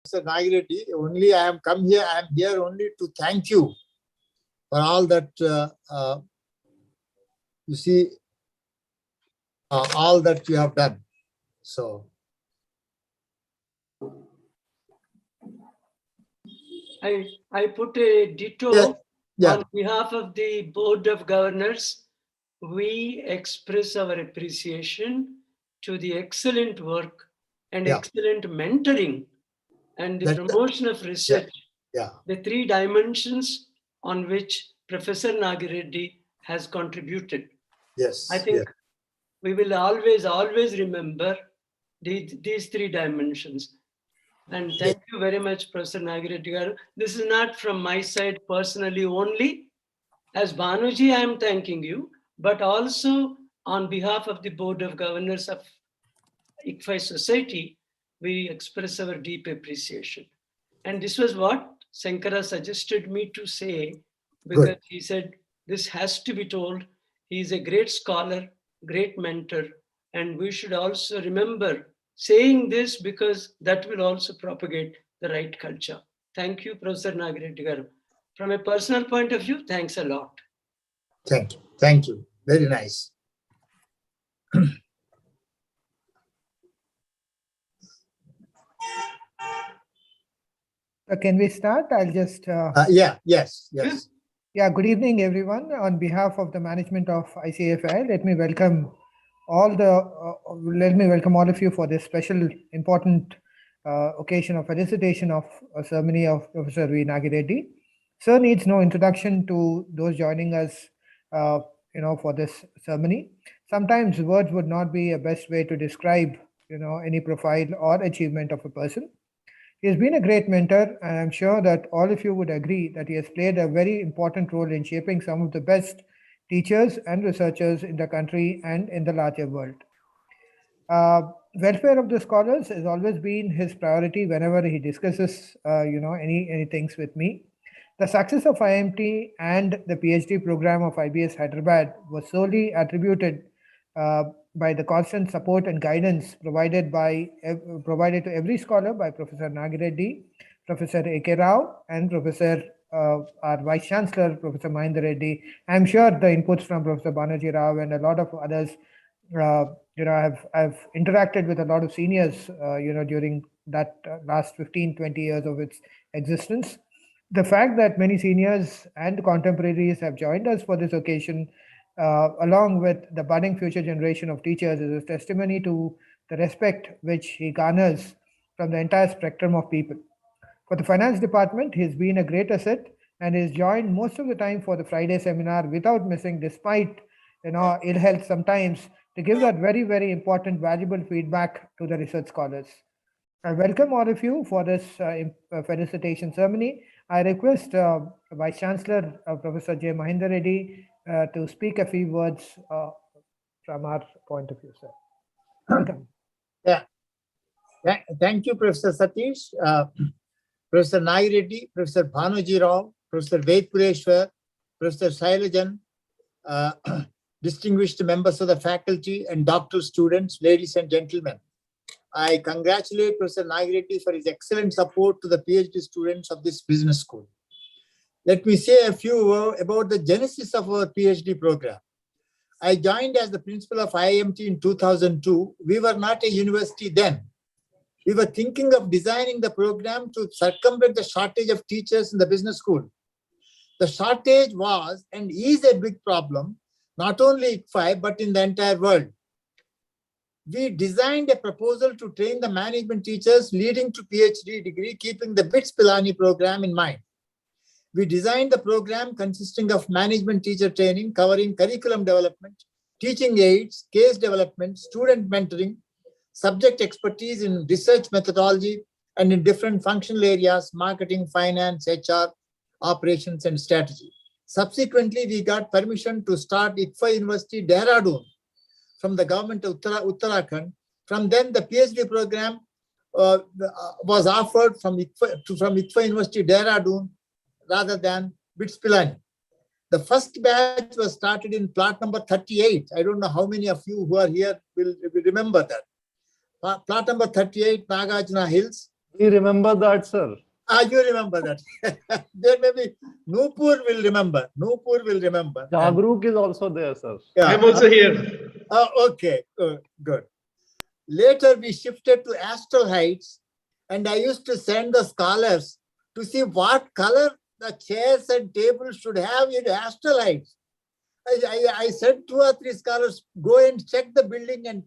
Professor Nagireddy. Only I am come here. I am here only to thank you for all that you see, all that you have done. So I put a ditto on behalf of the Board of Governors. We express our appreciation to the excellent work and excellent mentoring and the promotion of research, the three dimensions on which Professor Nagireddy has contributed. Yes, I think we will always remember these three dimensions. And thank you very much, Professor Nagireddy. This is not from my side personally only. As Bhanuji, I am thanking you, but also on behalf of the Board of Governors of ICFAI Society, we express our deep appreciation. And this was what Sankara suggested me to say, because he said, this has to be told. He is a great scholar, great mentor, and we should also remember saying this because that will also propagate the right culture. Thank you, Professor Nagireddy garu. From a personal point of view, thanks a lot. Thank you. Thank you. Very nice. Can we start? I'll just... Yes. Yeah, good evening, everyone. On behalf of the management of ICFAI, let me welcome all of you for this special, important occasion of felicitation of a ceremony of Professor V. Nagireddy. Sir needs no introduction to those joining us, for this ceremony. Sometimes words would not be a best way to describe, any profile or achievement of a person. He has been a great mentor, and I'm sure that all of you would agree that he has played a very important role in shaping some of the best teachers and researchers in the country and in the larger world. Welfare of the scholars has always been his priority whenever he discusses, any things with me. The success of IMT and the PhD program of IBS Hyderabad was solely attributed by the constant support and guidance provided to every scholar by Professor Nagireddy, Professor A.K. Rao, and Professor our Vice Chancellor, Professor Mahendra Reddy. I'm sure the inputs from Professor Banaji Rao and a lot of others, I've interacted with a lot of seniors, during that last 15-20 years of its existence. The fact that many seniors and contemporaries have joined us for this occasion, along with the budding future generation of teachers, is a testimony to the respect which he garners from the entire spectrum of people. For the finance department, he's been a great asset and is joined most of the time for the Friday seminar without missing, despite ill health sometimes, to give that very, very important, valuable feedback to the research scholars. I welcome all of you for this felicitation ceremony. I request Vice Chancellor Professor J. Mahendra Reddy to speak a few words from our point of view, sir. Welcome. Thank you, Professor Satish, Professor Nagireddy, Professor Bhanuji Rao, Professor Ved Pureshwar, Professor Shailajan, distinguished members of the faculty and doctoral students, ladies and gentlemen. I congratulate Professor Nagireddy for his excellent support to the PhD students of this business school. Let me say a few words about the genesis of our PhD program. I joined as the principal of IMT in 2002. We were not a university then. We were thinking of designing the program to circumvent the shortage of teachers in the business school. The shortage was and is a big problem, not only ICFAI, but in the entire world. We designed a proposal to train the management teachers leading to PhD degree, keeping the BITS Pilani program in mind. We designed the program consisting of management teacher training, covering curriculum development, teaching aids, case development, student mentoring, subject expertise in research methodology, and in different functional areas, marketing, finance, HR, operations, and strategy. Subsequently, we got permission to start ICFAI University, Dehradun, from the government of Uttarakhand. From then, the PhD program was offered from ICFAI University, Dehradun, rather than BITS Pilani. The first batch was started in plot number 38. I don't know how many of you who are here will remember that. Plot number 38, Nagarjuna Hills, We remember that, sir. You remember that. There may be Nupur will remember. Nupur will remember. Jagruk is also there, sir. Yeah. I'm also here. Okay, good. Later, we shifted to Astral Heights, and I used to send the scholars to see what color the chairs and tables should have in Astral Heights. I sent 2 or 3 scholars, go and check the building and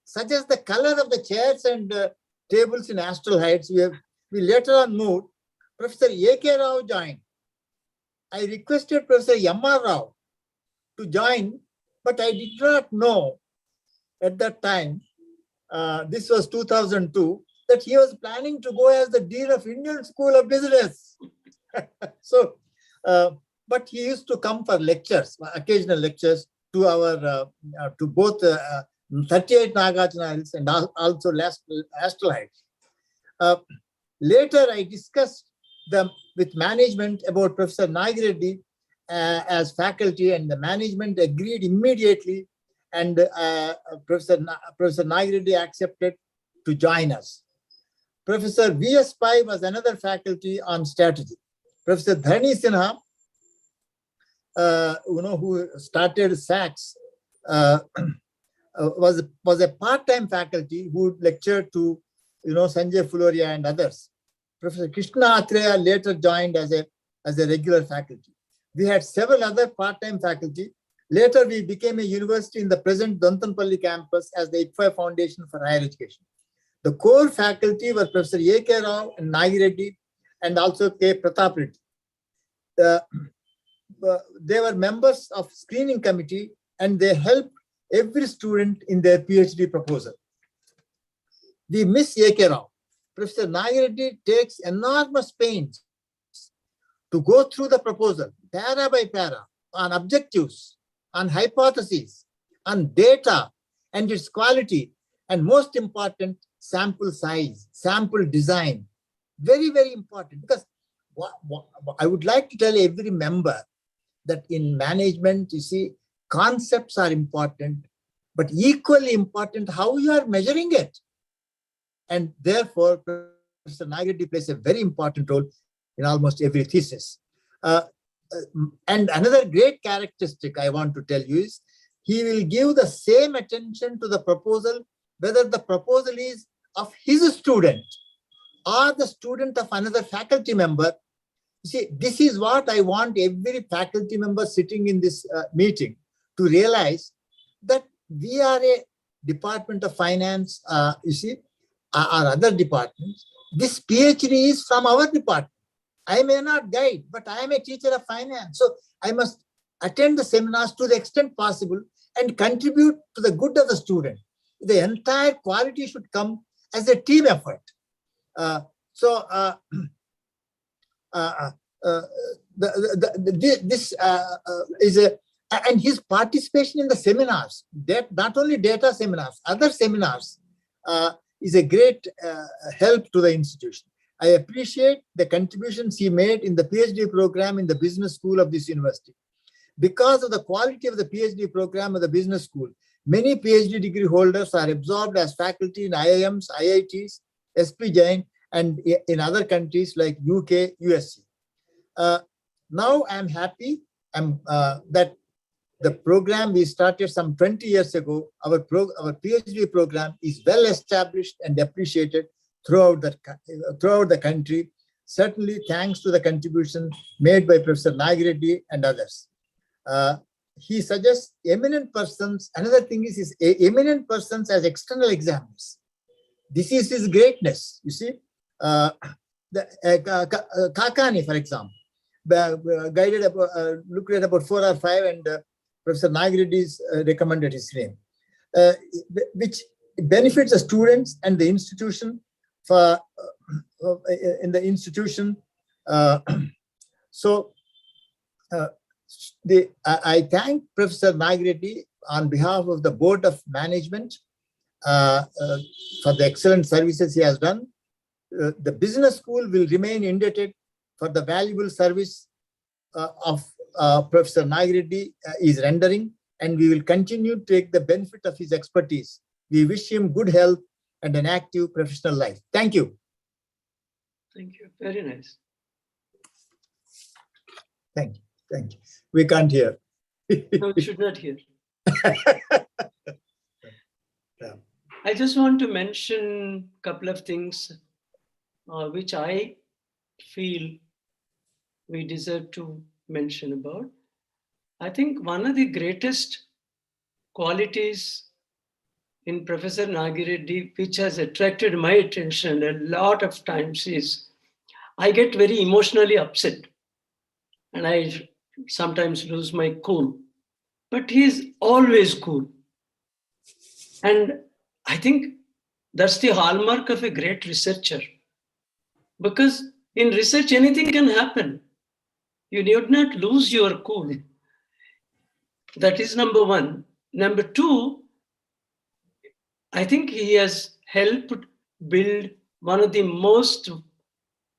suggest the color of the chairs and tables in Astral Heights. We later on moved. Professor A.K. Rao joined. I requested Professor M.R. Rao to join, but I did not know at that time, this was 2002, that he was planning to go as the Dean of Indian School of Business. So, but he used to come for lectures, occasional lectures to our, to both 38 Nagarjuna Hills and also Astral Heights. Later, I discussed with management about Professor Nagireddy as faculty, and the management agreed immediately, and Professor Nagireddy accepted to join us. Professor V.S. Pai was another faculty on strategy. Professor Dharani Sinha, who started SACS, was a part-time faculty who lectured to, Sanjay Fuloria and others. Professor Krishna Atreya later joined as a regular faculty. We had several other part-time faculty. Later, we became a university in the present Dantanpalli campus as the IFHE Foundation for Higher Education. The core faculty were Professor A.K. Rao and Nagireddy, and also K. Pratap Reddy. They were members of screening committee, and they helped every student in their PhD proposal. We miss A.K. Rao. Professor Nagireddy takes enormous pains to go through the proposal, para by para, on objectives, on hypotheses, on data and its quality, and most important, sample size, sample design. Very, very important, because I would like to tell every member that in management, you see, concepts are important, but equally important how you are measuring it. And therefore, Professor Nagireddy plays a very important role in almost every thesis. And another great characteristic I want to tell you is he will give the same attention to the proposal, whether the proposal is of his student or the student of another faculty member. You see, this is what I want every faculty member sitting in this meeting to realize, that we are a department of finance, you see, or other departments. This PhD is from our department. I may not guide, but I am a teacher of finance. So I must attend the seminars to the extent possible and contribute to the good of the student. The entire quality should come as a team effort. This is a, and his participation in the seminars, that not only data seminars, other seminars, is a great help to the institution. I appreciate the contributions he made in the PhD program in the business school of this university. Because of the quality of the PhD program of the business school, many PhD degree holders are absorbed as faculty in IIMs, IITs, SP Jain, and in other countries like UK, USA. Now I'm happy that the program we started some 20 years ago, our PhD program is well established and appreciated throughout the country, certainly thanks to the contribution made by Professor Nagireddy and others. He suggests eminent persons. Another thing is eminent persons as external examiners. This is his greatness, you see. Kakani, for example, guided looked at about 4 or 5, and Professor Nagireddy recommended his name, which benefits the students and the institution in the institution. I thank Professor Nagireddy on behalf of the Board of Management for the excellent services he has done. The business school will remain indebted for the valuable service of Professor Nagireddy is rendering, and we will continue to take the benefit of his expertise. We wish him good health and an active professional life. Thank you. Thank you. Very nice. Thank you. Thank you. We can't hear. No, you should not hear. Yeah. I just want to mention a couple of things which I feel we deserve to mention about. I think one of the greatest qualities in Professor Nagireddy, which has attracted my attention a lot of times, is I get very emotionally upset and I sometimes lose my cool. But he's always cool. And I think that's the hallmark of a great researcher. Because in research, anything can happen. You need not lose your cool. That is number one. Number two, I think he has helped build one of the most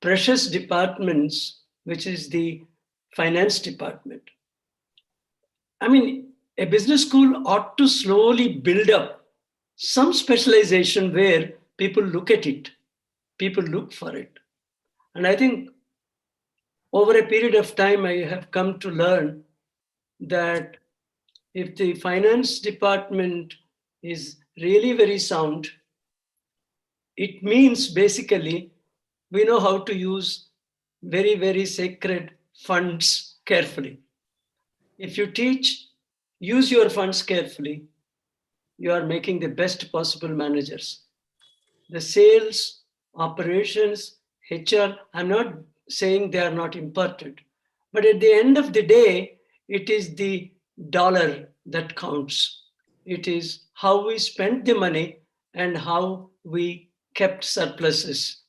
precious departments, which is the finance department. I mean, a business school ought to slowly build up some specialization where people look at it, people look for it. And I think over a period of time, I have come to learn that if the finance department is really very sound, it means basically we know how to use very, very sacred funds carefully. If you teach, use your funds carefully, you are making the best possible managers. The sales, operations, HR, I'm not saying they are not important, but at the end of the day, it is the dollar that counts. It is how we spent the money and how we kept surpluses.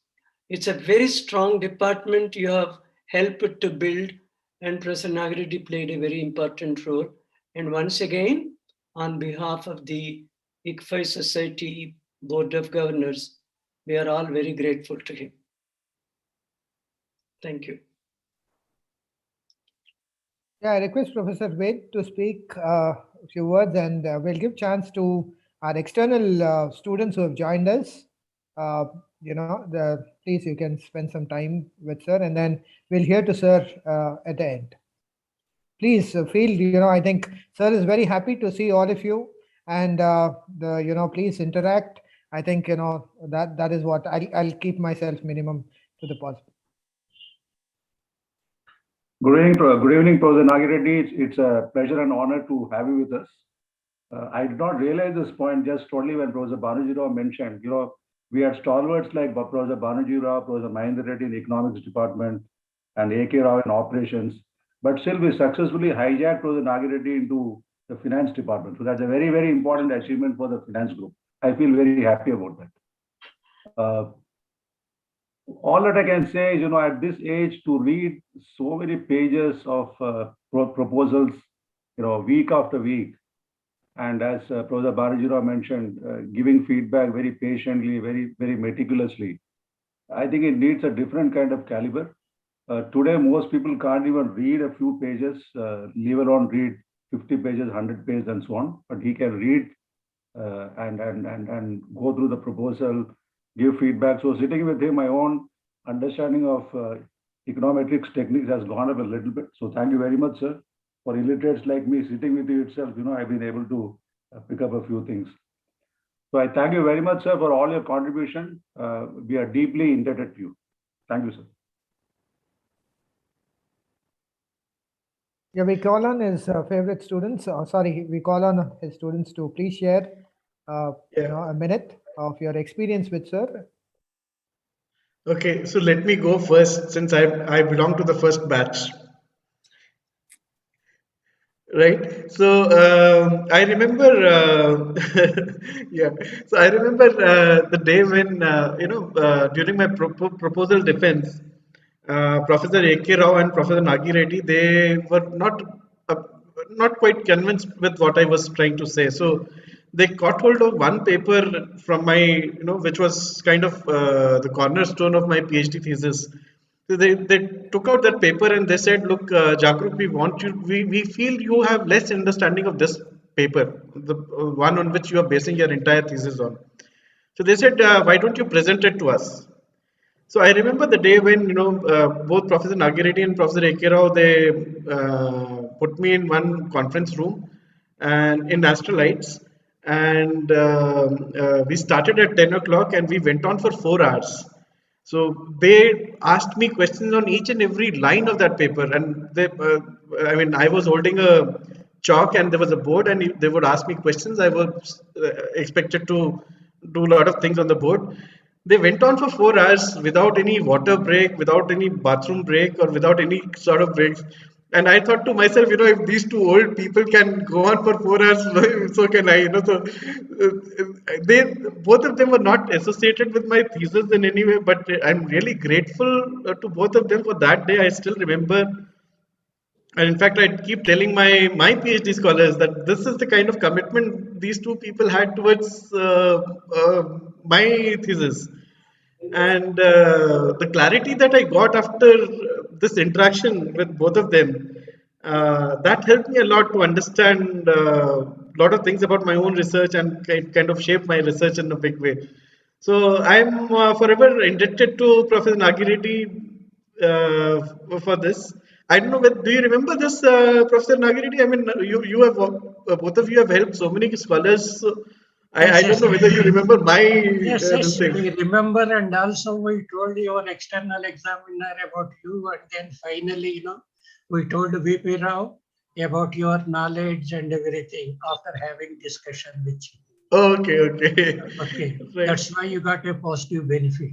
It's a very strong department you have helped to build, and Professor Nagireddy played a very important role. And once again, on behalf of the ICFAI Society Board of Governors, we are all very grateful to him. Thank you. Yeah, I request Professor Ved to speak a few words, and we'll give chance to our external students who have joined us. Please, you can spend some time with sir, and then we'll hear to sir at the end. Please feel, I think sir is very happy to see all of you, and please interact. I think that is what I'll keep myself minimum to the possible. Good evening, Professor Nagireddy. It's a pleasure and honor to have you with us. I did not realize this point just only when Professor Banerjee Rao mentioned, we had stalwarts like Professor Banerjee Rao, Professor Mahendra Reddy in the economics department, and A.K. Rao in operations. But still, we successfully hijacked Professor Nagireddy into the finance department. So that's a very, very important achievement for the finance group. I feel very happy about that. All that I can say is, at this age, to read so many pages of proposals, week after week, and as Professor Banerjee Rao mentioned, giving feedback very patiently, very, very meticulously, I think it needs a different kind of caliber. Today, most people can't even read a few pages, leave alone read 50 pages, 100 pages, and so on. But he can read and go through the proposal, give feedback. So sitting with him, my own understanding of econometrics techniques has gone up a little bit. So thank you very much, sir. For illiterates like me, sitting with you itself, I've been able to pick up a few things. So I thank you very much, sir, for all your contribution. We are deeply indebted to you. Thank you, sir. Yeah, we call on his favorite students. We call on his students to please share, a minute of your experience with sir. Okay, so let me go first since I belong to the first batch. Right. So I remember, yeah. So I remember the day when during my proposal defense, Professor A.K. Rao and Professor Nagireddy, they were not quite convinced with what I was trying to say. So they caught hold of one paper from my, which was kind of the cornerstone of my PhD thesis. So they took out that paper and they said, look, Jagruk, we feel you have less understanding of this paper, the one on which you are basing your entire thesis on. So they said, why don't you present it to us? So I remember the day when, both Professor Nagireddy and Professor A.K. Rao, they put me in one conference room and in Astrolites, and we started at 10 o'clock and we went on for 4 hours. So they asked me questions on each and every line of that paper, and I was holding a chalk and there was a board, and they would ask me questions. I was expected to do a lot of things on the board. They went on for 4 hours without any water break, without any bathroom break, or without any sort of breaks. And I thought to myself, if these two old people can go on for 4 hours, so can I. So they both of them were not associated with my thesis in any way, but I'm really grateful to both of them for that day. I still remember, and in fact, I keep telling my PhD scholars that this is the kind of commitment these two people had towards my thesis. And the clarity that I got after this interaction with both of them, that helped me a lot to understand a lot of things about my own research, and kind of shape my research in a big way. So I'm forever indebted to Professor Nagireddy for this. I don't know. Do you remember this, Professor Nagireddy? I mean, you have both of you have helped so many scholars. So I don't know whether you remember my Yes, this yes, thing. we remember, and also we told your external examiner about you, and then finally, we told VP Rao about your knowledge and everything after having discussion with you. Okay, okay. Okay, Right. that's why you got a positive benefit.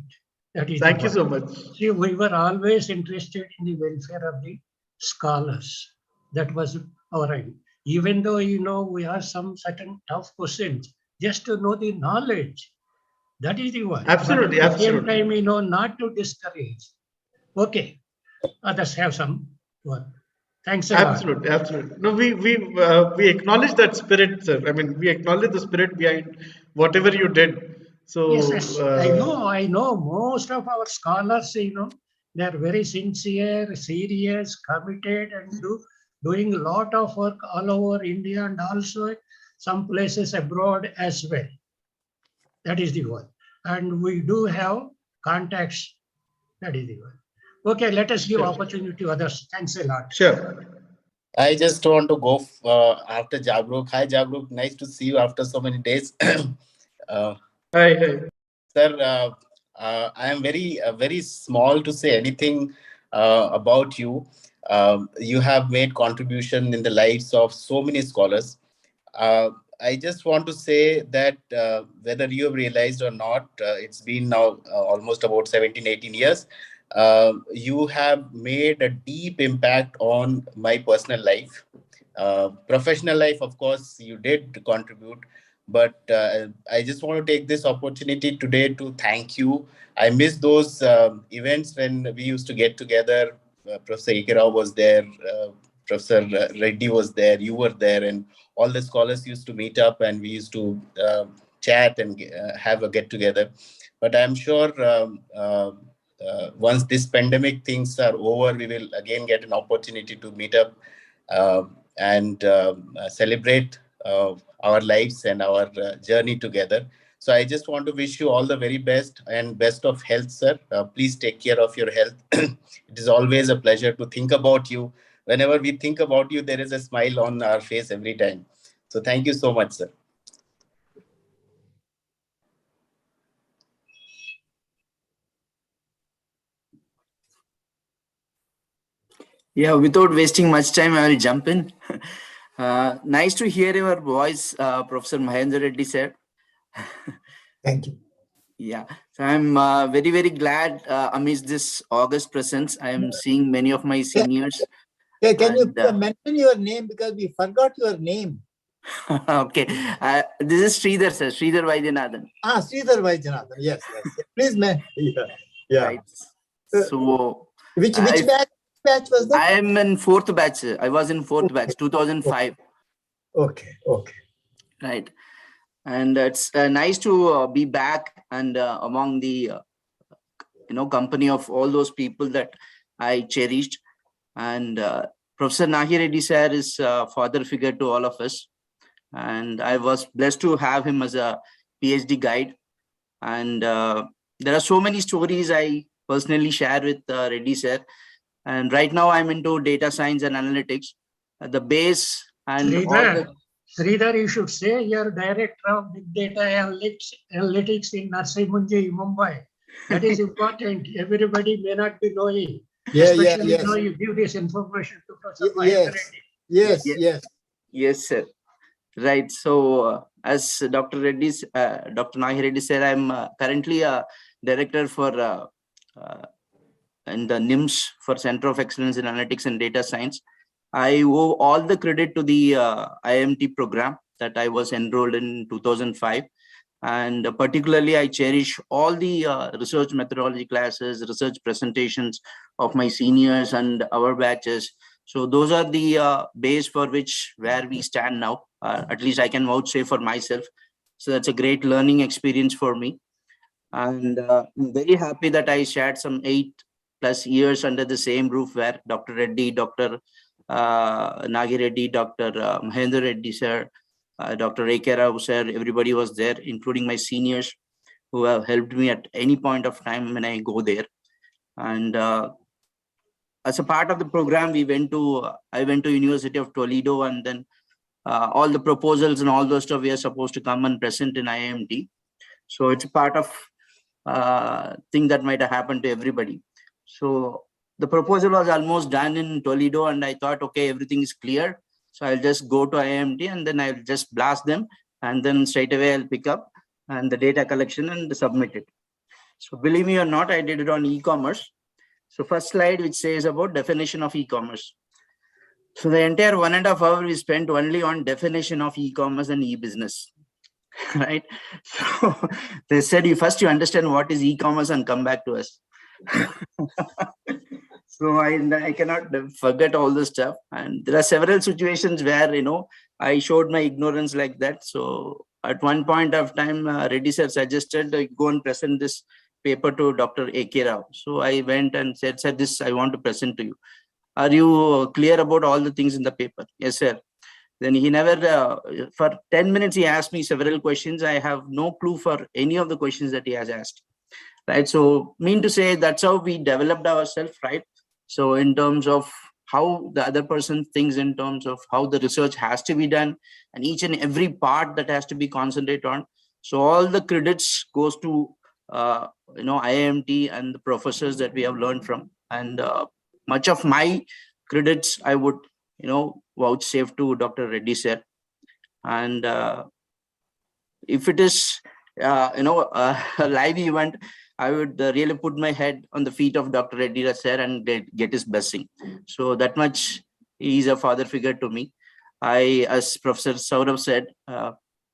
That is Thank the you so one. much. See, we were always interested in the welfare of the scholars. That was our aim. Even though, we have some certain tough questions, just to know the knowledge. That is the one. Absolutely, But at the same absolutely. time, not to discourage. Okay, others have some one. Thanks a lot. Absolutely, absolutely. No, we acknowledge that spirit, sir. I mean, we acknowledge the spirit behind whatever you did. So Yes, yes. I know most of our scholars, they are very sincere, serious, committed, and doing a lot of work all over India and also some places abroad as well. That is the one. And we do have contacts. That is the one. Okay, let us give Sure. opportunity to others. Thanks a lot. Sure. I just want to go after Jagruk. Hi, Jagruk. Nice to see you after so many days. Hi, hi. Sir, I am very small to say anything about you. You have made contribution in the lives of so many scholars. I just want to say that whether you have realized or not, it's been now almost about 17, 18 years. You have made a deep impact on my personal life. Professional life, of course, you did contribute, but I just want to take this opportunity today to thank you. I miss those events when we used to get together. Professor A.K. Rao was there, Professor Reddy was there, you were there, and all the scholars used to meet up and we used to chat and have a get together. But I'm sure once this pandemic things are over, we will again get an opportunity to meet up and celebrate our lives and our journey together. So I just want to wish you all the very best and best of health, sir. Please take care of your health. It is always a pleasure to think about you. Whenever we think about you, there is a smile on our face every time. So thank you so much, sir. Yeah, without wasting much time, I will jump in. Nice to hear your voice, Professor Mahendra Reddy sir. Thank you. Yeah, so I'm very, very glad amidst this August presence. I am seeing many of my seniors. Yeah, can you And, mention your name, because we forgot your name? Okay, this is Sridhar sir, Sridhar Vaidyanathan. Sridhar Vaidyanathan. Yes, yes. Please, man. Yeah. Right. So Which batch was that? I am in fourth batch. I was in fourth batch, 2005. Okay. Right. And it's nice to be back and among the company of all those people that I cherished. And Professor Nahi Reddy sir is a father figure to all of us. And I was blessed to have him as a PhD guide. And there are so many stories I personally share with Reddy sir. And right now I'm into data science and analytics. The base and all the... Sridhar, you should say you're director of big data analytics in Narsimunji, Mumbai. That is important. Everybody may not be knowing. Especially now you give this information to Professor Yes, sir. Right. So as Dr. Nahi Reddy said, I'm currently a director for in the NIMS for Center of Excellence in Analytics and Data Science. I owe all the credit to the IMT program that I was enrolled in 2005. And particularly, I cherish all the research methodology classes, research presentations of my seniors and our batches. So those are the base for where we stand now. At least I can vouch say for myself. So that's a great learning experience for me. And I'm very happy that I shared some 8+ years under the same roof where Dr. Reddy, Dr. Nagi Reddy, Dr. Mahendra Reddy sir, Dr. A.K. Rao sir, everybody was there, including my seniors who have helped me at any point of time when I go there. And as a part of the program, I went to University of Toledo, and then all the proposals and all those stuff we are supposed to come and present in IMT. So it's a part of thing that might have happened to everybody. So the proposal was almost done in Toledo, and I thought, okay, everything is clear. So I'll just go to IMT and then I'll just blast them, and then straight away I'll pick up and the data collection and submit it. So believe me or not, I did it on e-commerce. So first slide, which says about definition of e-commerce. So the entire 1.5 hours we spent only on definition of e-commerce and e-business, right? So they said, you understand what is e-commerce and come back to us. So I cannot forget all this stuff. And there are several situations where, I showed my ignorance like that. So at one point of time, Reddy sir suggested go and present this paper to Dr. A.K. Rao. So I went and said, this I want to present to you. Are you clear about all the things in the paper? Yes, sir. Then he never, for 10 minutes, he asked me several questions. I have no clue for any of the questions that he has asked. Right. So mean to say that's how we developed ourselves, right? So in terms of how the other person thinks, in terms of how the research has to be done, and each and every part that has to be concentrated on. So all the credits goes to IIMT and the professors that we have learned from. And much of my credits I would vouchsafe to Dr. Reddy sir. And if it is a live event, I would really put my head on the feet of Dr. Reddy sir and get his blessing. So that much he is a father figure to me. As Professor Saurav said,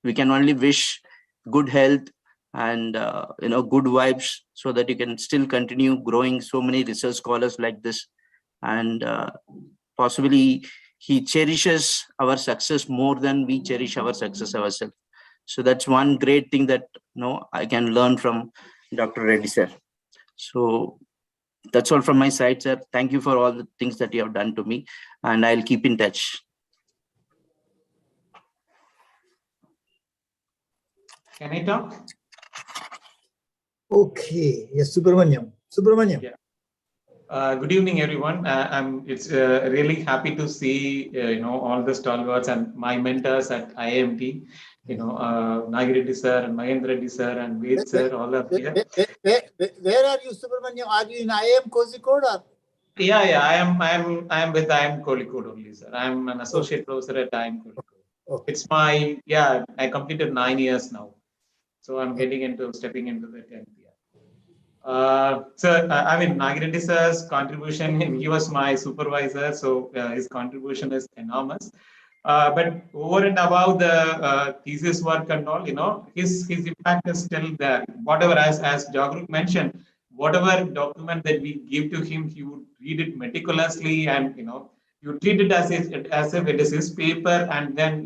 we can only wish good health and good vibes so that you can still continue growing so many research scholars like this. And possibly he cherishes our success more than we cherish our success ourselves. So that's one great thing that I can learn from Dr. Reddy sir. So that's all from my side, sir. Thank you for all the things that you have done to me, and I'll keep in touch. Can I talk? Okay. Yes, Subramaniam. Yeah. Good evening, everyone. It's really happy to see all the stalwarts and my mentors at IIMT. Nagi Reddy sir and Mahendra Reddy sir and Ved sir, all are here. Where are you, Subramaniam? Are you in IIM Kozhikode? Yeah. I am with IIM Kozhikode only, sir. I am an associate professor at IIM Kozhikode. Okay. It's I completed 9 years now, so I'm stepping into the 10th year. Nagi Reddy sir's contribution, he was my supervisor, so his contribution is enormous. But over and above the thesis work and all, his impact is still there. Whatever, as Jagrut mentioned, whatever document that we give to him, he would read it meticulously, and you treat it as if it is his paper, and then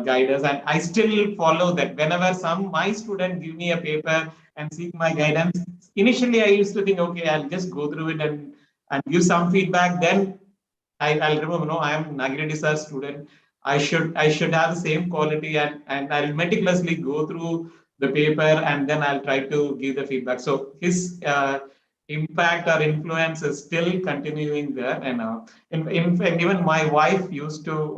guide us. And I still follow that. Whenever my student give me a paper and seek my guidance, initially I used to think, okay, I'll just go through it and give some feedback. Then I'll remember, I am Nagi Reddy sir's student. I should have the same quality, and I'll meticulously go through the paper, and then I'll try to give the feedback. So his impact or influence is still continuing there. And in fact, even my wife used to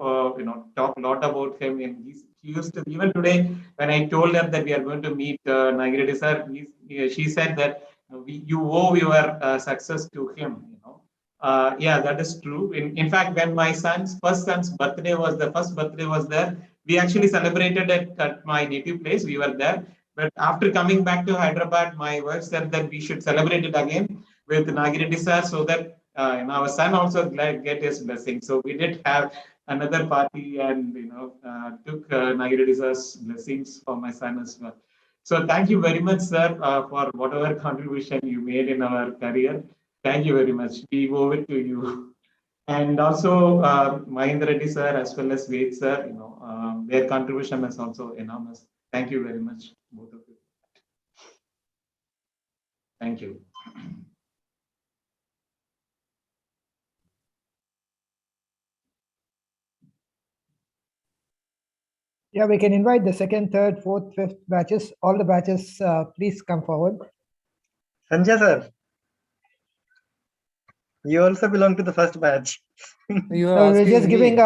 talk a lot about him. And he used to, even today, when I told her that we are going to meet Nagiredi sir, she said that you owe your success to him. Yeah, that is true. In fact, when my first son's birthday was there, we actually celebrated it at my native place. We were there. But after coming back to Hyderabad, my wife said that we should celebrate it again with Nagiredi sir, so that our son also get his blessing. So we did have another party, and took Nagiredi sir's blessings for my son as well. So thank you very much, sir, for whatever contribution you made in our career. Thank you very much. We owe it to you. And also Mahendra Reddy sir as well as Ved sir, their contribution is also enormous. Thank you very much, both of you. Thank you. Yeah, we can invite the second, third, fourth, fifth batches. All the batches, please come forward. Sanjay sir, you also belong to the first batch. We're just giving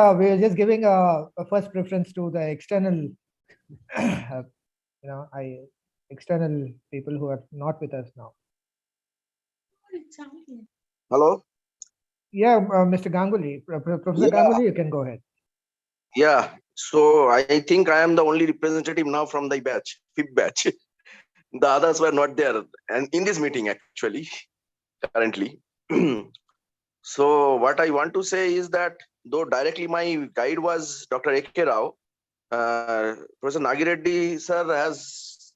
a first preference to the external, external people who are not with us now. Hello. Yeah, Mr. Ganguly, Professor Ganguly, you can go ahead. Yeah. So I think I am the only representative now from the batch, fifth batch. The others were not there, and in this meeting actually, currently. So what I want to say is that though directly my guide was Dr. A.K. Rao, Professor Nagiredi sir has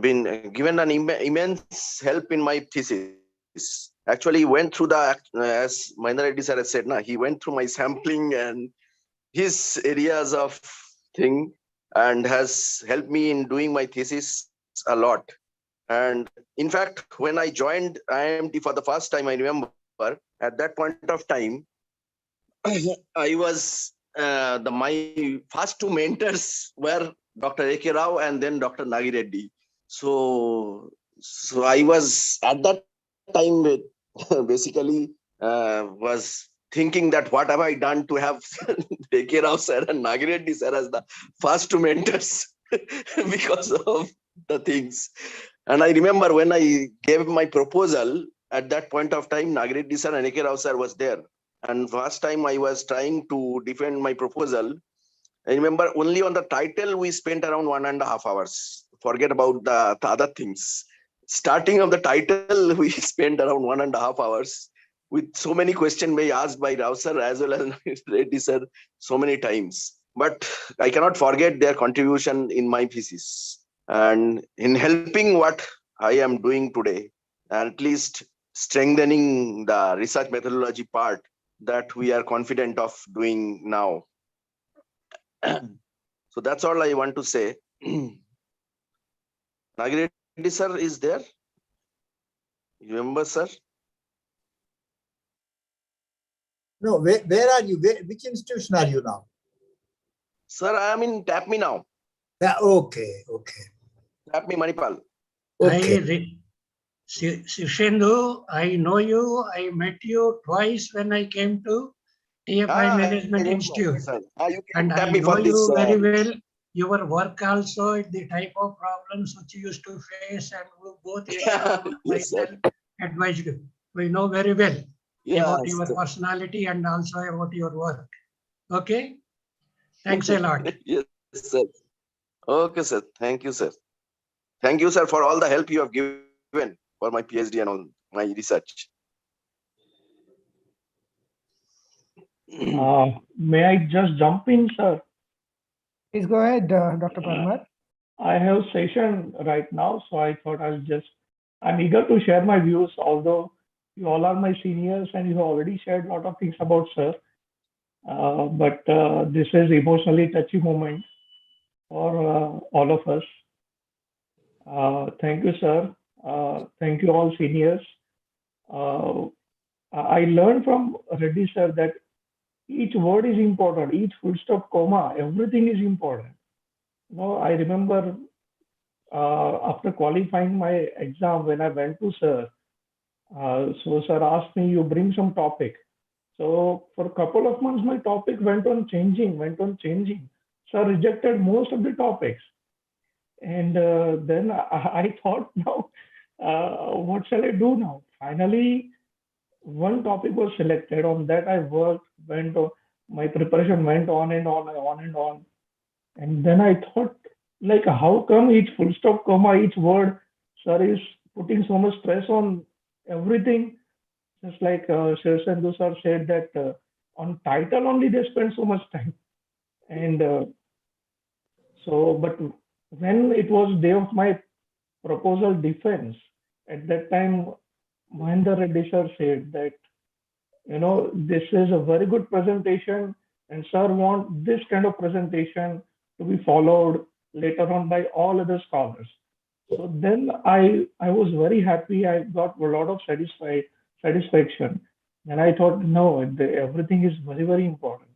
been given an immense help in my thesis. Actually, he went through the, as Mahendra Reddy sir has said, he went through my sampling and his areas of thing, and has helped me in doing my thesis a lot. And in fact, when I joined IMT for the first time, I remember at that point of time, I was my first two mentors were Dr. A.K. Rao and then Dr. Nagiredi. So I was at that time basically was thinking that what have I done to have A.K. Rao sir and Nagiredi sir as the first two mentors because of the things. And I remember when I gave my proposal, at that point of time, Nagiredi sir and A.K. Rao sir was there. And first time I was trying to defend my proposal, I remember only on the title, we spent around 1.5 hours. Forget about the other things. Starting of the title, we spent around 1.5 hours with so many questions being asked by Rao sir as well as Reddy sir so many times. But I cannot forget their contribution in my thesis and in helping what I am doing today, at least strengthening the research methodology part that we are confident of doing now. So that's all I want to say. Nagiredi sir is there? You remember, sir? No, where are you? Which institution are you now? Sir, I am in TAPME now. Yeah, okay. TAPME Manipal. Okay. Shishendu, I know you. I met you twice when I came to TFI Management Institute. And I know you very well. Your work also, the type of problems which you used to face, and both myself advised you. We know very well about your personality and also about your work. Okay? Thanks a lot. Yes, sir. Okay, sir. Thank you, sir. Thank you, sir, for all the help you have given for my PhD and all my research. May I just jump in, sir? Please go ahead, Dr. Parmar. I have session right now, so I thought I'm eager to share my views, although you all are my seniors and you have already shared a lot of things about sir. But this is emotionally touchy moment for all of us. Thank you, sir. Thank you all seniors. I learned from Reddy sir that each word is important, each full stop, comma, everything is important. No, I remember after qualifying my exam, when I went to sir, so sir asked me, you bring some topic. So for a couple of months, my topic went on changing. Sir rejected most of the topics. And then I thought, now, what shall I do now? Finally, one topic was selected. On that, I worked, went on, my preparation went on and on and on and on. And then I thought, like, how come each full stop, comma, each word, sir is putting so much stress on everything? Just like Shiv Sandhu sir said that on title only they spend so much time. And but when it was day of my proposal defense, at that time, Mahendra Reddy sir said that, this is a very good presentation and sir want this kind of presentation to be followed later on by all other scholars. So then I was very happy. I got a lot of satisfaction. And I thought, no, everything is very, very important.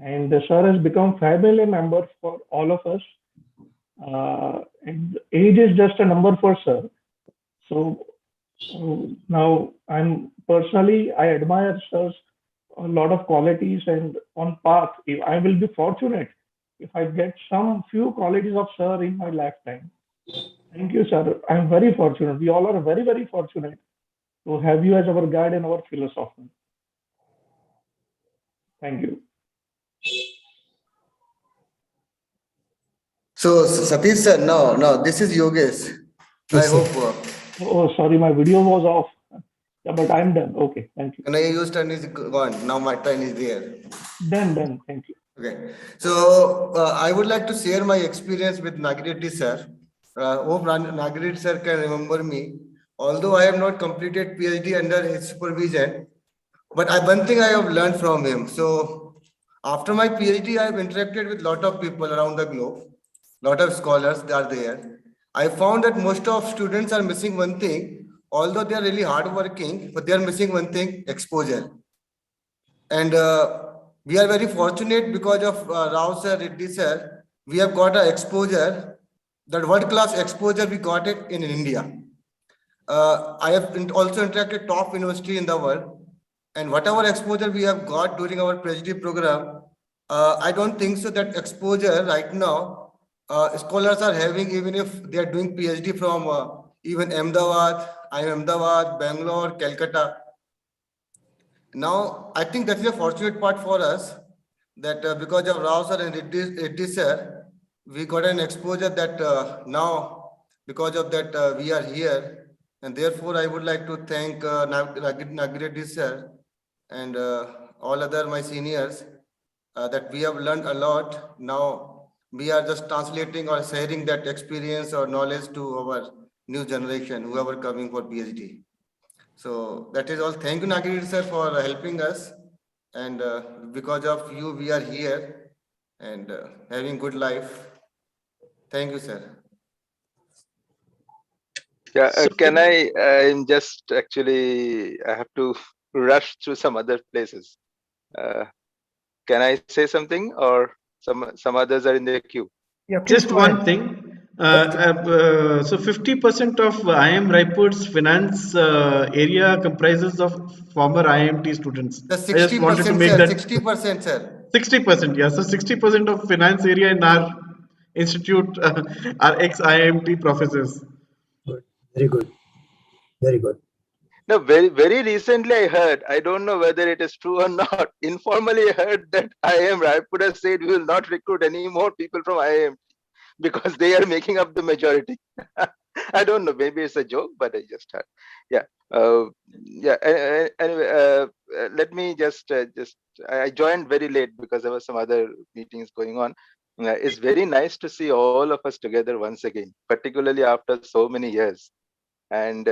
And the sir has become family member for all of us. And age is just a number for sir. So now I admire sir's a lot of qualities and on path. If I will be fortunate if I get some few qualities of sir in my lifetime. Thank you, sir. I'm very fortunate. We all are very, very fortunate to have you as our guide and our philosopher. Thank you. So, Satish sir, no, this is Yogesh. Yes, I sir. hope. Oh, sorry, my video was off. Yeah, but I'm done. Okay, thank you. And your turn is gone. Now my turn is there. Done. Thank you. Okay. So, I would like to share my experience with Nagireddy sir. Hope Nagireddy sir can remember me. Although I have not completed PhD under his supervision, but one thing I have learned from him. So, after my PhD, I have interacted with a lot of people around the globe. Lot of scholars are there. I found that most of students are missing one thing, although they are really hardworking, but they are missing one thing: exposure. And we are very fortunate because of Rao sir, Reddy sir. We have got an exposure, that world-class exposure. We got it in India. I have also interacted top university in the world, and whatever exposure we have got during our PhD program, I don't think so that exposure right now scholars are having, even if they are doing PhD from even Ahmedabad, Ahmedabad, Bangalore, Calcutta. Now, I think that is a fortunate part for us that because of Rao sir and Reddy sir, we got an exposure that now, because of that, we are here. And therefore, I would like to thank Nagireddy sir and all other my seniors that we have learned a lot. Now, we are just translating or sharing that experience or knowledge to our new generation, whoever coming for PhD. So that is all. Thank you, Nagireddy sir, for helping us. And because of you, we are here and having good life. Thank you, sir. Yeah, can I'm just actually, I have to rush through some other places. Can I say something, or some others are in the queue? Yeah, just one thing. So 50% of IIM Raipur's finance area comprises of former IIMT students. The I just wanted to 60%, make sir. that 60%, sir. 60%. Yeah, so 60% of finance area in our institute are ex-IIMT professors. Good. Very good. Very good. No, very recently I heard, I don't know whether it is true or not, informally I heard that IIM Raipur has said we will not recruit any more people from IIM because they are making up the majority. I don't know, maybe it's a joke, but I just heard. Yeah. Anyway, let me just I joined very late because there were some other meetings going on. It's very nice to see all of us together once again, particularly after so many years. And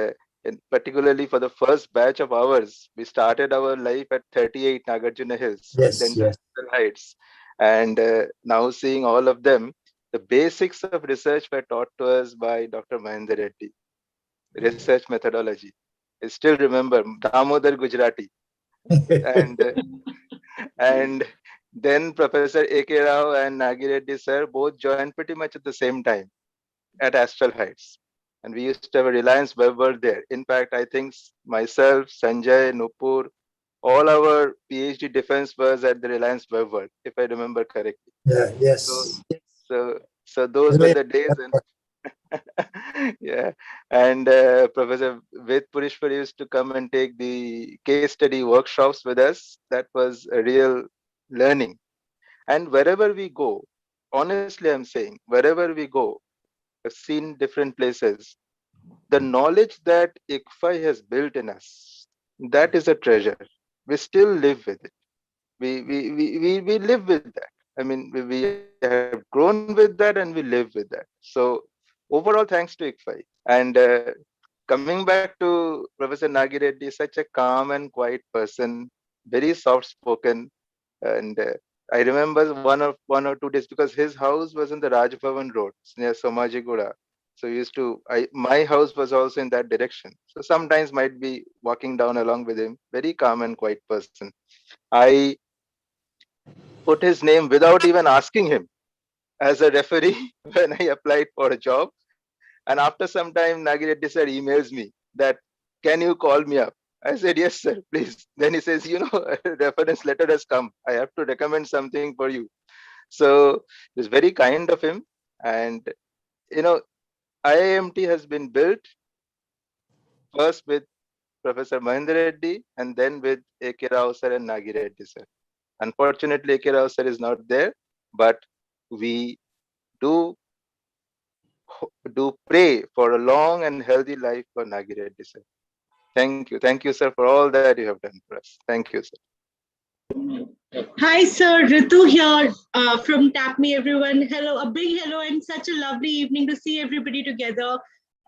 particularly for the first batch of ours, we started our life at 38 Nagarjuna Hills, Central Heights. And now seeing all of them, the basics of research were taught to us by Dr. Mahendra Reddy, research methodology. I still remember Damodar Gujarati. and Then Professor A.K. Rao and Nagireddy sir both joined pretty much at the same time at Astral Heights. And we used to have a Reliance Web World there. In fact, I think myself, Sanjay, Nupur, all our PhD defense was at the Reliance Web World, if I remember correctly. Yeah, yes. So those were the days. And yeah, and Professor Ved Purishwar used to come and take the case study workshops with us. That was a real learning. And wherever we go, honestly, I'm saying, wherever we go, I've seen different places. The knowledge that ICFAI has built in us, that is a treasure. We still live with it. We live with that. I mean, we have grown with that and we live with that. So overall, thanks to ICFAI. And coming back to Professor Nagireddy, such a calm and quiet person, very soft spoken. And I remember one or 2 days, because his house was in the Raj Bhavan Road near Somajiguda. So my house was also in that direction. So sometimes might be walking down along with him. Very calm and quiet person. I put his name without even asking him as a referee when I applied for a job. And after some time, Nagireddy sir emails me that, can you call me up? I said, yes, sir, please. Then he says, a reference letter has come. I have to recommend something for you. So it's very kind of him. And, IIMT has been built first with Professor Mahendra Reddy and then with A.K. Rao sir and Nagireddy sir. Unfortunately, A.K. Rao sir is not there, but we do pray for a long and healthy life for Nagireddy sir. Thank you. Thank you, sir, for all that you have done for us. Thank you, sir. Hi, sir. Ritu here from Tap Me, everyone. Hello, a big hello, and such a lovely evening to see everybody together.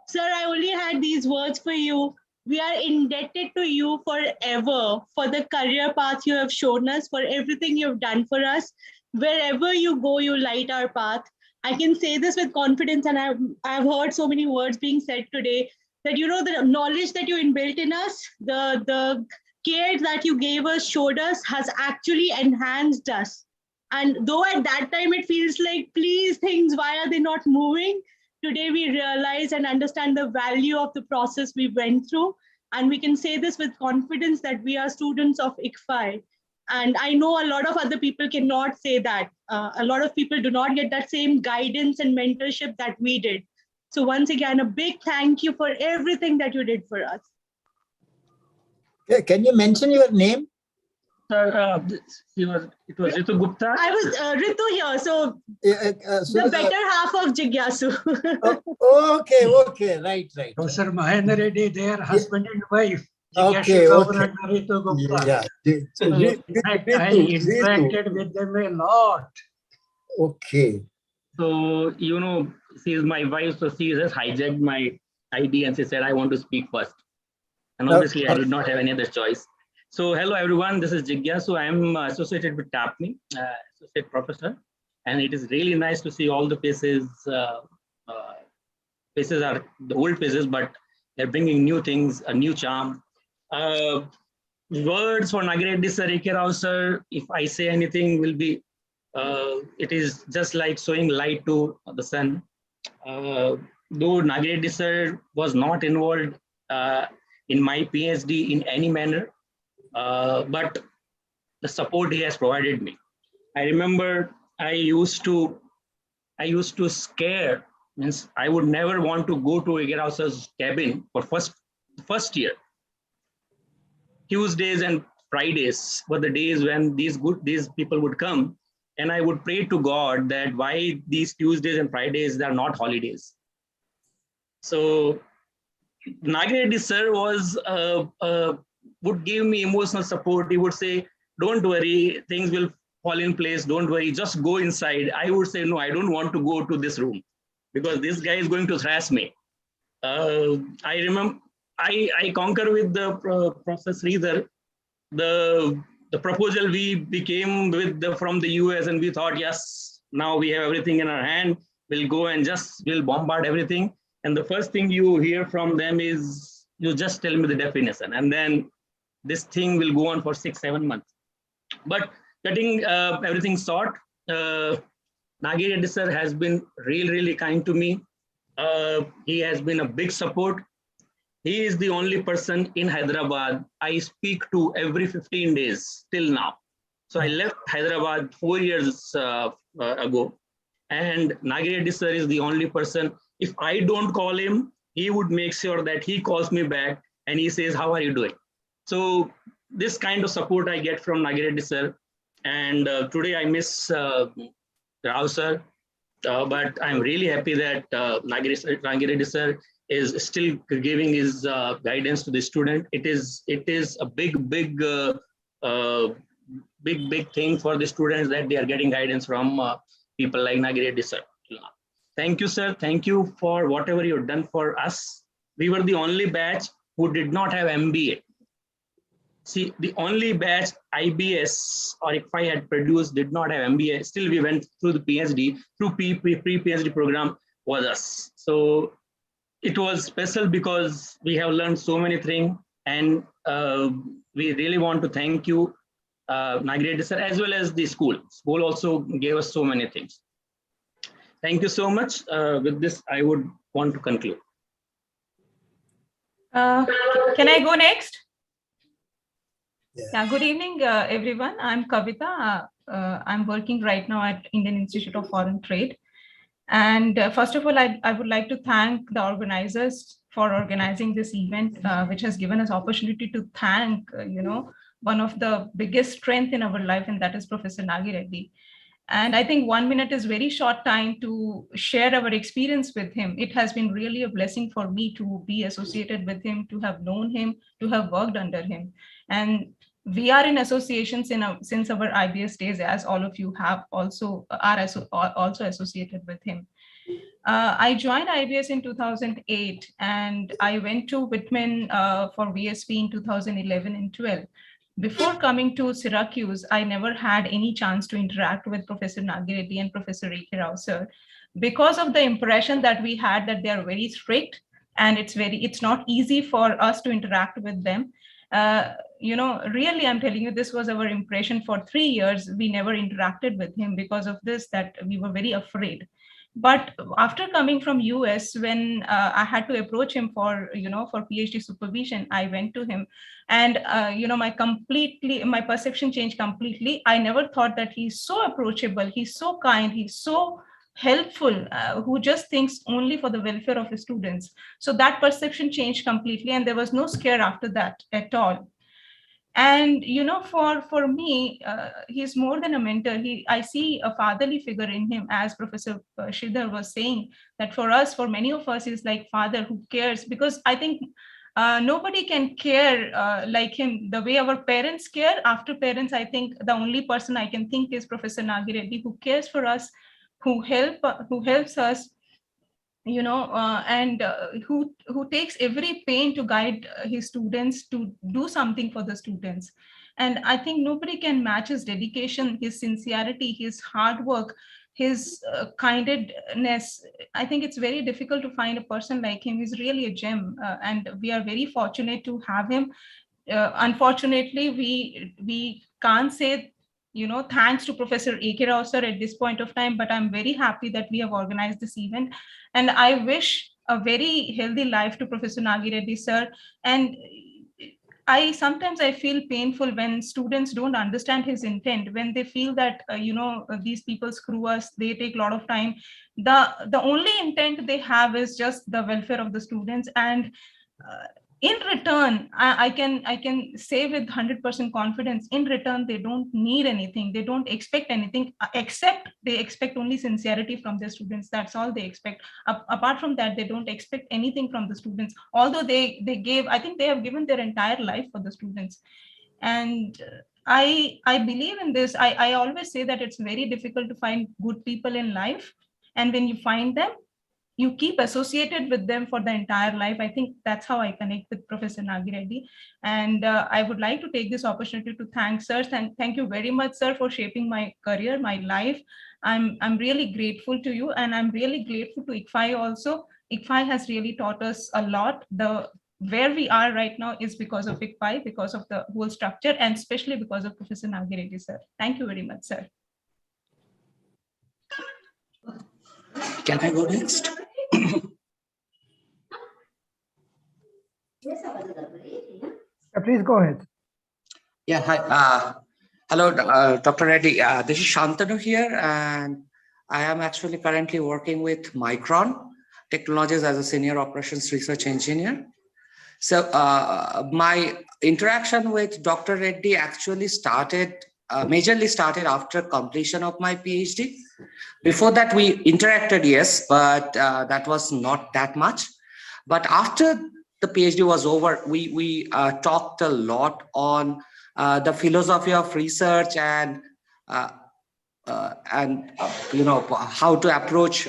Sir, I only had these words for you. We are indebted to you forever for the career path you have shown us, for everything you've done for us. Wherever you go, you light our path. I can say this with confidence, and I've heard so many words being said today that, the knowledge that you inbuilt in us, the care that you gave us, showed us, has actually enhanced us. And though at that time it feels like, please, things, why are they not moving? Today we realize and understand the value of the process we went through. And we can say this with confidence that we are students of ICFAI. And I know a lot of other people cannot say that. A lot of people do not get that same guidance and mentorship that we did. So once again, a big thank you for everything that you did for us. Can you mention your name? Sir, it was Ritu Gupta. I was Ritu here, so the better half of Jigyasu. Okay, right. Professor Mahendra Reddy, their husband and wife. Okay. And Ritu Gupta. Yeah. In fact, I interacted with them a lot. Okay. So, she is my wife, so she just hijacked my ID and she said, I want to speak first. And obviously, I did not have any other choice. So, hello everyone, this is Jigyasu. I am associated with TAPME, associate professor. And it is really nice to see all the faces. Faces are the old faces, but they're bringing new things, a new charm. Words for Nagireddy sir, A.K. Rao sir, if I say anything, will be, it is just like showing light to the sun. Though Nagireddy sir was not involved in my PhD in any manner, but the support he has provided me. I remember I used to scare, means I would never want to go to A.K. Rao sir's cabin for first year. Tuesdays and Fridays were the days when these people would come, and I would pray to God that why these Tuesdays and Fridays are not holidays. So Nagireddy sir would give me emotional support. He would say, don't worry, things will fall in place. Don't worry, just go inside. I would say, no, I don't want to go to this room because this guy is going to harass me. I remember I concur with the Professor Sridhar. The proposal we became with from the US, and we thought, yes, now we have everything in our hand. We'll go and we'll bombard everything. And the first thing you hear from them is, you just tell me the definition. And then this thing will go on for 6-7 months. But cutting everything short, Nagi Reddy sir has been really kind to me. He has been a big support. He is the only person in Hyderabad I speak to every 15 days till now. So I left Hyderabad 4 years ago, and Nagi Reddy sir is the only person. If I don't call him, he would make sure that he calls me back and he says, "How are you doing?" So this kind of support I get from Nagi Reddy sir. And today I miss Rao sir, but I'm really happy that Nagi Reddy sir is still giving his guidance to the student. It is a big thing for the students that they are getting guidance from people like Nagi Reddy sir. Thank you, sir. Thank you for whatever you've done for us. We were the only batch who did not have MBA. See, the only batch IBS or IFHE had produced did not have MBA. Still, we went through the PhD, through pre-PhD program was us. So it was special because we have learned so many things, and we really want to thank you, Nagi Reddy sir, as well as the school. School also gave us so many things. Thank you so much. With this, I would want to conclude. Can I go next? Yeah, good evening, everyone. I'm Kavita. I'm working right now at Indian Institute of Foreign Trade. And first of all, I would like to thank the organizers for organizing this event, which has given us opportunity to thank, one of the biggest strength in our life, and that is Professor Nagi Reddy. And I think 1 minute is very short time to share our experience with him. It has been really a blessing for me to be associated with him, to have known him, to have worked under him. And we are in associations since our IBS days, as all of you have also also associated with him. I joined IBS in 2008, and I went to Whitman for VSP in 2011 and 12. Before coming to Syracuse, I never had any chance to interact with Professor Nagi Reddy and Professor A.K. Rao sir, because of the impression that we had that they are very strict and it's not easy for us to interact with them. Really, I'm telling you, this was our impression for 3 years. We never interacted with him because of this, that we were very afraid. But after coming from US, when I had to approach him for PhD supervision, I went to him, and my perception changed completely. I never thought that he's so approachable, he's so kind, he's so helpful, who just thinks only for the welfare of his students. So that perception changed completely, and there was no scare after that at all. And for me, he's more than a mentor. I see a fatherly figure in him, as Professor Sridhar was saying, that for many of us, he's like father who cares, because I think nobody can care like him the way our parents care. After parents, I think the only person I can think is Professor Nagi Reddy, who cares for us, who helps us, and who takes every pain to guide his students to do something for the students. And I think nobody can match his dedication, his sincerity, his hard work, his kindness. I think it's very difficult to find a person like him. He's really a gem, and we are very fortunate to have him. Unfortunately, we can't say thanks to Professor A.K. Rao sir at this point of time, but I'm very happy that we have organized this event. And I wish a very healthy life to Professor Nagi Reddy sir. And sometimes I feel painful when students don't understand his intent, when they feel that, these people screw us, they take a lot of time. The only intent they have is just the welfare of the students. And in return, I can say with 100% confidence, in return, they don't need anything. They don't expect anything, except they expect only sincerity from their students. That's all they expect. Apart from that, they don't expect anything from the students. Although I think they have given their entire life for the students. And I believe in this. I always say that it's very difficult to find good people in life. And when you find them, you keep associated with them for the entire life. I think that's how I connect with Professor Nagi Reddy. And I would like to take this opportunity to thank sir. Thank you very much, sir, for shaping my career, my life. I'm really grateful to you, and I'm really grateful to ICFAI also. ICFAI has really taught us a lot. The where we are right now is because of ICFAI, because of the whole structure, and especially because of Professor Nagireddy, sir. Thank you very much, sir. Can I go next? Please go ahead. Yeah, hi. Hello, Dr. Reddy. This is Shantanu here, and I am actually currently working with Micron Technologies as a senior operations research engineer. So my interaction with Dr. Reddy actually majorly started after completion of my PhD. Before that, we interacted, yes, but that was not that much. But after the PhD was over, we talked a lot on the philosophy of research and you know, how to approach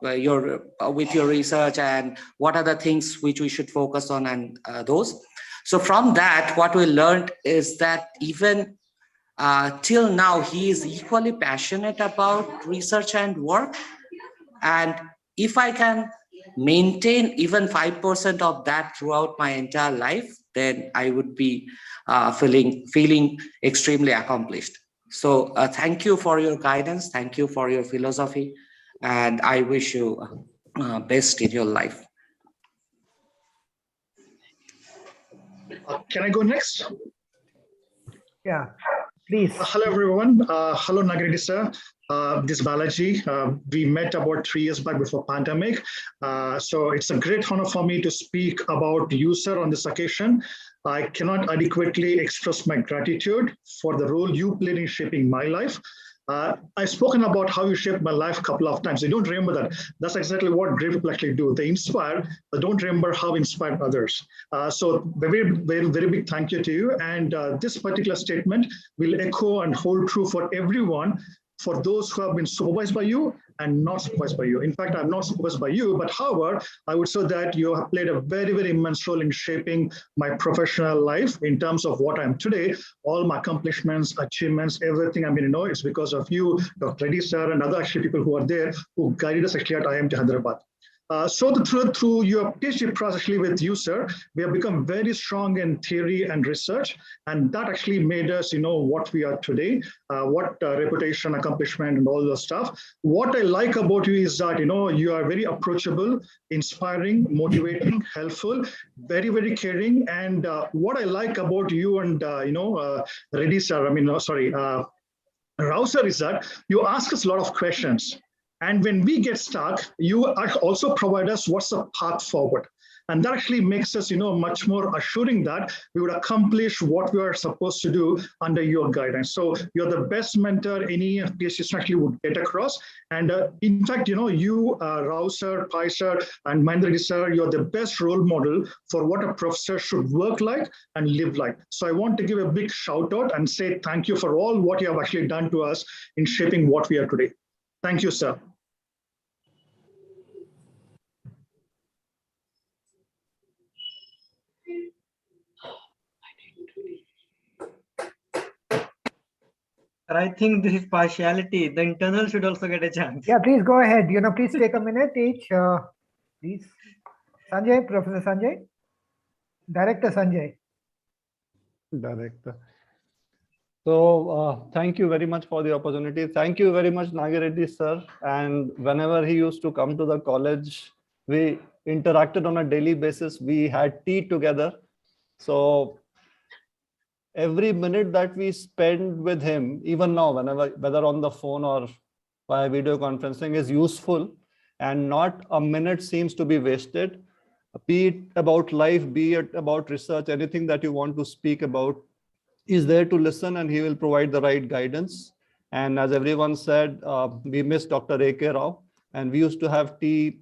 with your research and what are the things which we should focus on and those. So from that, what we learned is that even till now, he is equally passionate about research and work. And if I can maintain even 5% of that throughout my entire life, then I would be feeling extremely accomplished. So thank you for your guidance. Thank you for your philosophy. And I wish you best in your life. Can I go next? Yeah, please. Hello, everyone. Hello, Nagireddy sir. This is Balaji. We met about 3 years back before pandemic. So it's a great honor for me to speak about you, sir, on this occasion. I cannot adequately express my gratitude for the role you played in shaping my life. I've spoken about how you shaped my life a couple of times. I don't remember that. That's exactly what great people actually do. They inspire, but don't remember how inspired others. So very, very, very big thank you to you. And this particular statement will echo and hold true for everyone, for those who have been supervised by you and not supervised by you. In fact, I'm not supervised by you, but however, I would say that you have played a very, very immense role in shaping my professional life in terms of what I'm today. All my accomplishments, achievements, everything, I mean, you know, it's because of you, Dr. Reddy sir, and other actually people who are there who guided us actually at IIT Hyderabad. So through your PhD process actually with you, sir, we have become very strong in theory and research, and that actually made us, you know, what we are today, what reputation, accomplishment, and all the stuff. What I like about you is that, you know, you are very approachable, inspiring, motivating, helpful, very, very caring. And what I like about you and, Reddy sir, Rao sir, is that you ask us a lot of questions. And when we get stuck, you also provide us what's the path forward. And that actually makes us, you know, much more assuring that we would accomplish what we are supposed to do under your guidance. So you're the best mentor any PhD student actually would get across. And in fact, you know, you, Rao sir, Pai sir, and Mahendra sir, you're the best role model for what a professor should work like and live like. So I want to give a big shout out and say thank you for all what you have actually done to us in shaping what we are today. Thank you, sir. I think this is partiality. The internal should also get a chance. Yeah, please go ahead. You know, please take a minute each. Please. Sanjay, Professor Sanjay. Director Sanjay. Director. So thank you very much for the opportunity. Thank you very much, Nagireddy sir. And whenever he used to come to the college, we interacted on a daily basis. We had tea together. So every minute that we spend with him, even now, whether on the phone or via video conferencing, is useful, and not a minute seems to be wasted. Be it about life, be it about research, anything that you want to speak about, is there to listen, and he will provide the right guidance. And as everyone said, we miss Dr. A.K. Rao, and we used to have tea,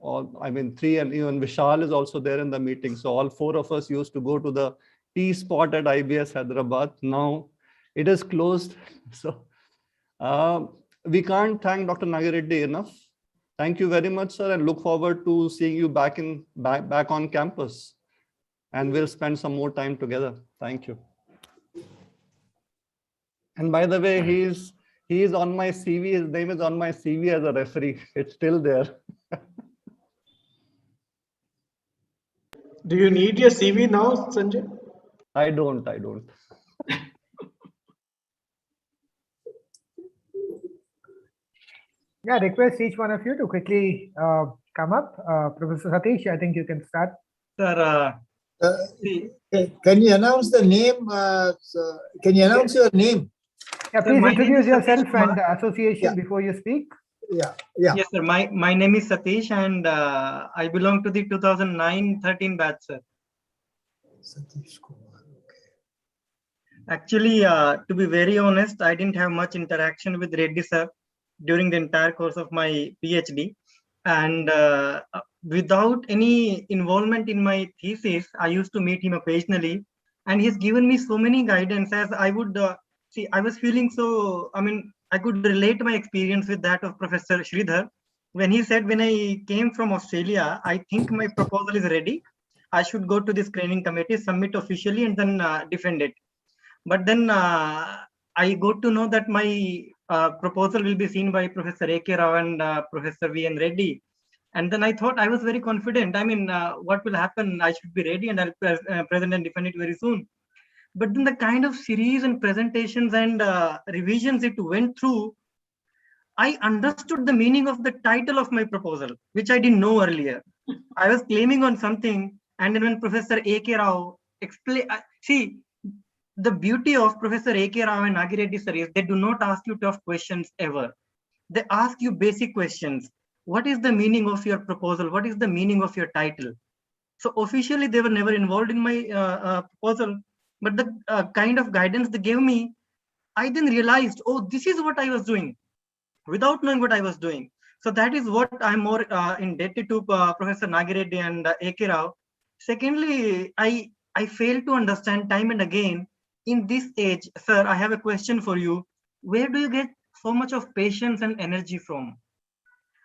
three, and even Vishal is also there in the meeting. So all four of us used to go to the tea spot at IBS Hyderabad. Now it is closed. So we can't thank Dr. Nagireddy enough. Thank you very much, sir, and look forward to seeing you back on campus. And we'll spend some more time together. Thank you. And by the way, he is on my CV. His name is on my CV as a referee. It's still there. Do you need your CV now, Sanjay? I don't. Yeah, request each one of you to quickly come up. Professor Satish, I think you can start. Sir, Can you announce the name? Can you announce your name? Yeah, sir, please my name introduce is Satish yourself and Kumar. association before you speak. Yeah. Yes, sir. My name is Satish, and I belong to the 2009-13 batch, sir. Satish Kumar. Actually, to be very honest, I didn't have much interaction with Reddy sir during the entire course of my PhD. And without any involvement in my thesis, I used to meet him occasionally. And he's given me so many guidance as I would see. I was feeling so, I could relate my experience with that of Professor Sridhar. When he said, when I came from Australia, I think my proposal is ready. I should go to this screening committee, submit officially, and then defend it. But then I got to know that my proposal will be seen by Professor A.K. Rao and Professor V.N. Reddy. And then I thought I was very confident. What will happen? I should be ready and I'll present and defend it very soon. But then the kind of series and presentations and revisions it went through, I understood the meaning of the title of my proposal, which I didn't know earlier. I was claiming on something, and then when Professor A.K. Rao explained, see, the beauty of Professor A.K. Rao and Nagireddy sir is they do not ask you tough questions ever. They ask you basic questions. What is the meaning of your proposal? What is the meaning of your title? So officially, they were never involved in my proposal, but the kind of guidance they gave me, I then realized, oh, this is what I was doing without knowing what I was doing. So that is what I'm more indebted to Professor Nagireddy and A.K. Rao. Secondly, I fail to understand time and again in this age, sir, I have a question for you. Where do you get so much of patience and energy from?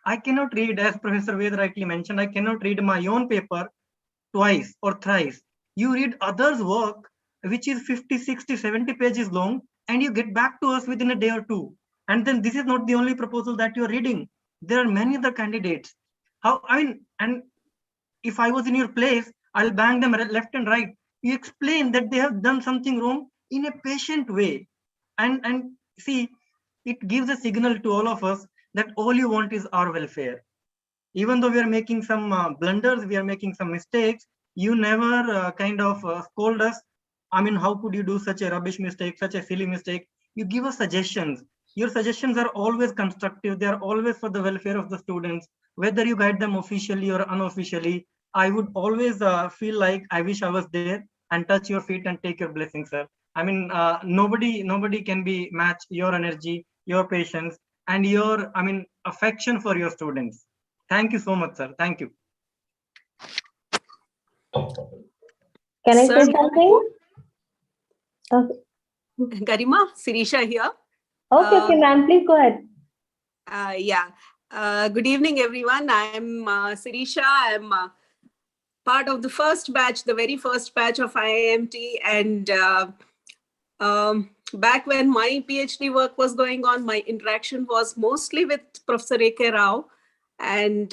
I cannot read, as Professor Ved rightly mentioned, I cannot read my own paper twice or thrice. You read others' work, which is 50, 60, 70 pages long, and you get back to us within a day or two. And then this is not the only proposal that you're reading. There are many other candidates. And if I was in your place, I'll bang them left and right. You explain that they have done something wrong in a patient way. And see, it gives a signal to all of us that all you want is our welfare. Even though we are making some blunders, we are making some mistakes, you never scold us. How could you do such a rubbish mistake, such a silly mistake? You give us suggestions. Your suggestions are always constructive. They are always for the welfare of the students. Whether you guide them officially or unofficially, I would always feel like I wish I was there and touch your feet and take your blessings, sir. Nobody can be match your energy, your patience, and your affection for your students. Thank you so much, sir. Thank you. Can I Sir, say something? Okay, Garima, Sirisha here. okay, ma'am, please go ahead. Good evening, everyone. I'm Sirisha. I'm part of the first batch, the very first batch of IIMT. And back when my PhD work was going on, my interaction was mostly with Professor A.K. Rao and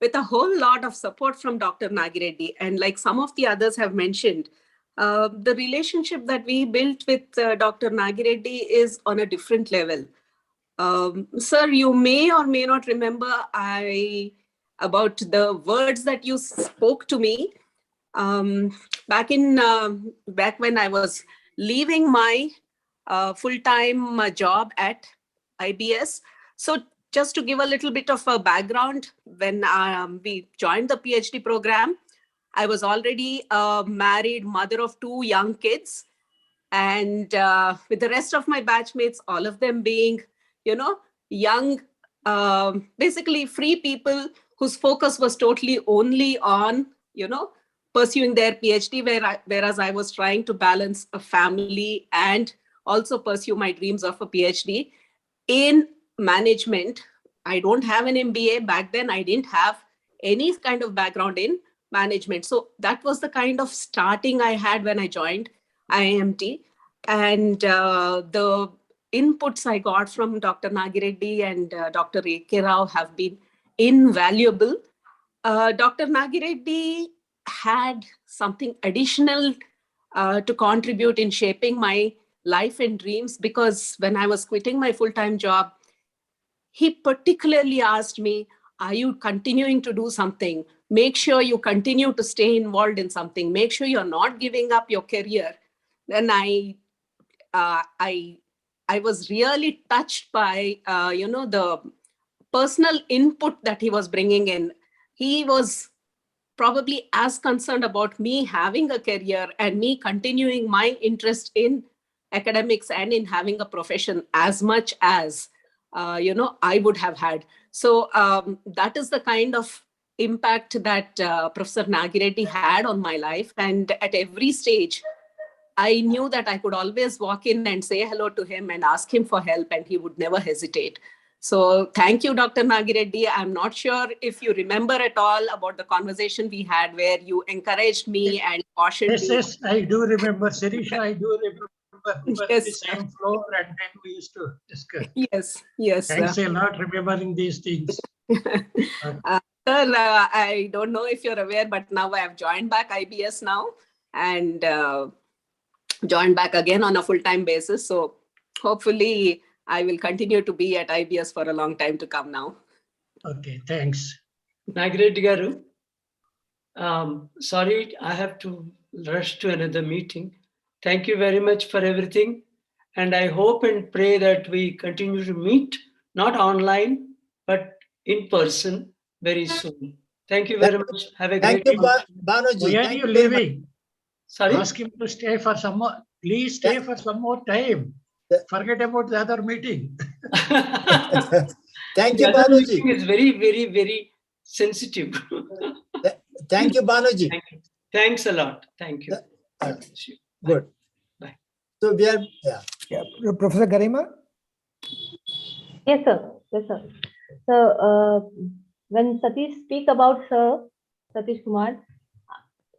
with a whole lot of support from Dr. Nagireddy. And like some of the others have mentioned, the relationship that we built with Dr. Nagireddy is on a different level. Sir, you may or may not remember about the words that you spoke to me back when I was leaving my full-time job at IBS. So just to give a little bit of a background, when we joined the PhD program, I was already a married mother of 2 young kids. And with the rest of my batchmates, all of them being, young, basically free people whose focus was totally only on, pursuing their PhD, whereas I was trying to balance a family and also pursue my dreams of a PhD in management. I don't have an MBA. Back then, I didn't have any kind of background in management. So that was the kind of starting I had when I joined IIMT. And the inputs I got from Dr. Nagireddy and Dr. A.K. Rao have been invaluable. Dr. Nagireddy had something additional to contribute in shaping my life and dreams, because when I was quitting my full-time job, he particularly asked me, are you continuing to do something? Make sure you continue to stay involved in something. Make sure you're not giving up your career. And I was really touched by, the personal input that he was bringing in. He was probably as concerned about me having a career and me continuing my interest in academics and in having a profession as much as I would have had. So that is the kind of impact that Professor Nagireddy had on my life. And at every stage, I knew that I could always walk in and say hello to him and ask him for help, and he would never hesitate. So thank you, Dr. Nagireddy. I'm not sure if you remember at all about the conversation we had where you encouraged me and cautioned me. Yes, I do remember, Sirisha, I do remember. We were in the Yes. same floor and then we used to discuss. Yes. Thanks a lot remembering these things. Sir, I don't know if you're aware, but now I have joined back IBS now and joined back again on a full-time basis. So hopefully I will continue to be at IBS for a long time to come now. Okay, thanks. Nagireddy garu, sorry, I have to rush to another meeting. Thank you very much for everything. And I hope and pray that we continue to meet, not online, but in person very soon. Thank you very much. Have a great Thank you, Why are you leaving? Sorry? Ask him to stay for some more. Please stay for some more time. Forget about the other meeting. Thank The you, other Banuji. meeting is very, very, very sensitive. Thank you, Banuji. Thank you. Thanks a lot. Thank you. Good. Bye. So we are, Professor Garima? Yes, sir. Yes, sir. So when Satish speak about Sir Satish Kumar,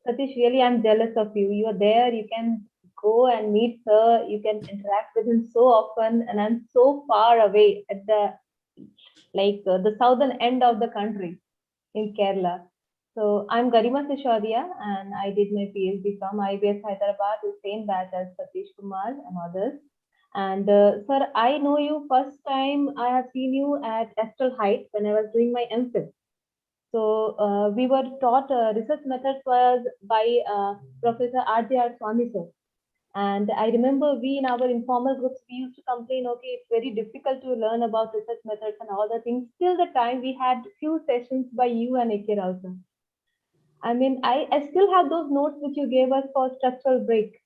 Satish, really, I'm jealous of you. You are there. You can go and meet Sir. You can interact with him so often, and I'm so far away at the the southern end of the country in Kerala. So I'm Garima Sishodia, and I did my PhD from IBS Hyderabad, the same batch as Satish Kumar and others. And sir, I know you first time I have seen you at Astral Heights when I was doing my MPhil. So we were taught research methods was by Professor R.J.R. Swami sir. And I remember we in our informal groups, we used to complain, okay, it's very difficult to learn about research methods and all the things. Till the time we had few sessions by you and A.K. Rao sir. I mean, I still have those notes which you gave us for structural break.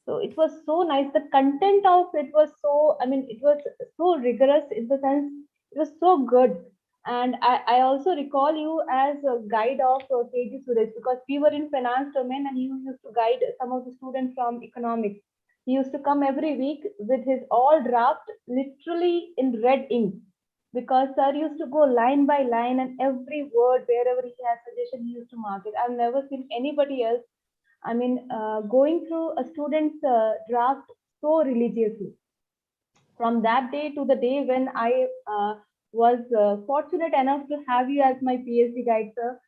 So it was so nice. The content of it was so, I mean, it was so rigorous in the sense, it was so good. And I also recall you as a guide of KG Suresh, because we were in finance domain and you used to guide some of the students from economics. He used to come every week with his all draft literally in red ink, because sir used to go line by line and every word, wherever he has suggestion, he used to mark it. I've never seen anybody else, I mean, going through a student's draft so religiously. From that day to the day when I was fortunate enough to have you as my PhD guide, sir,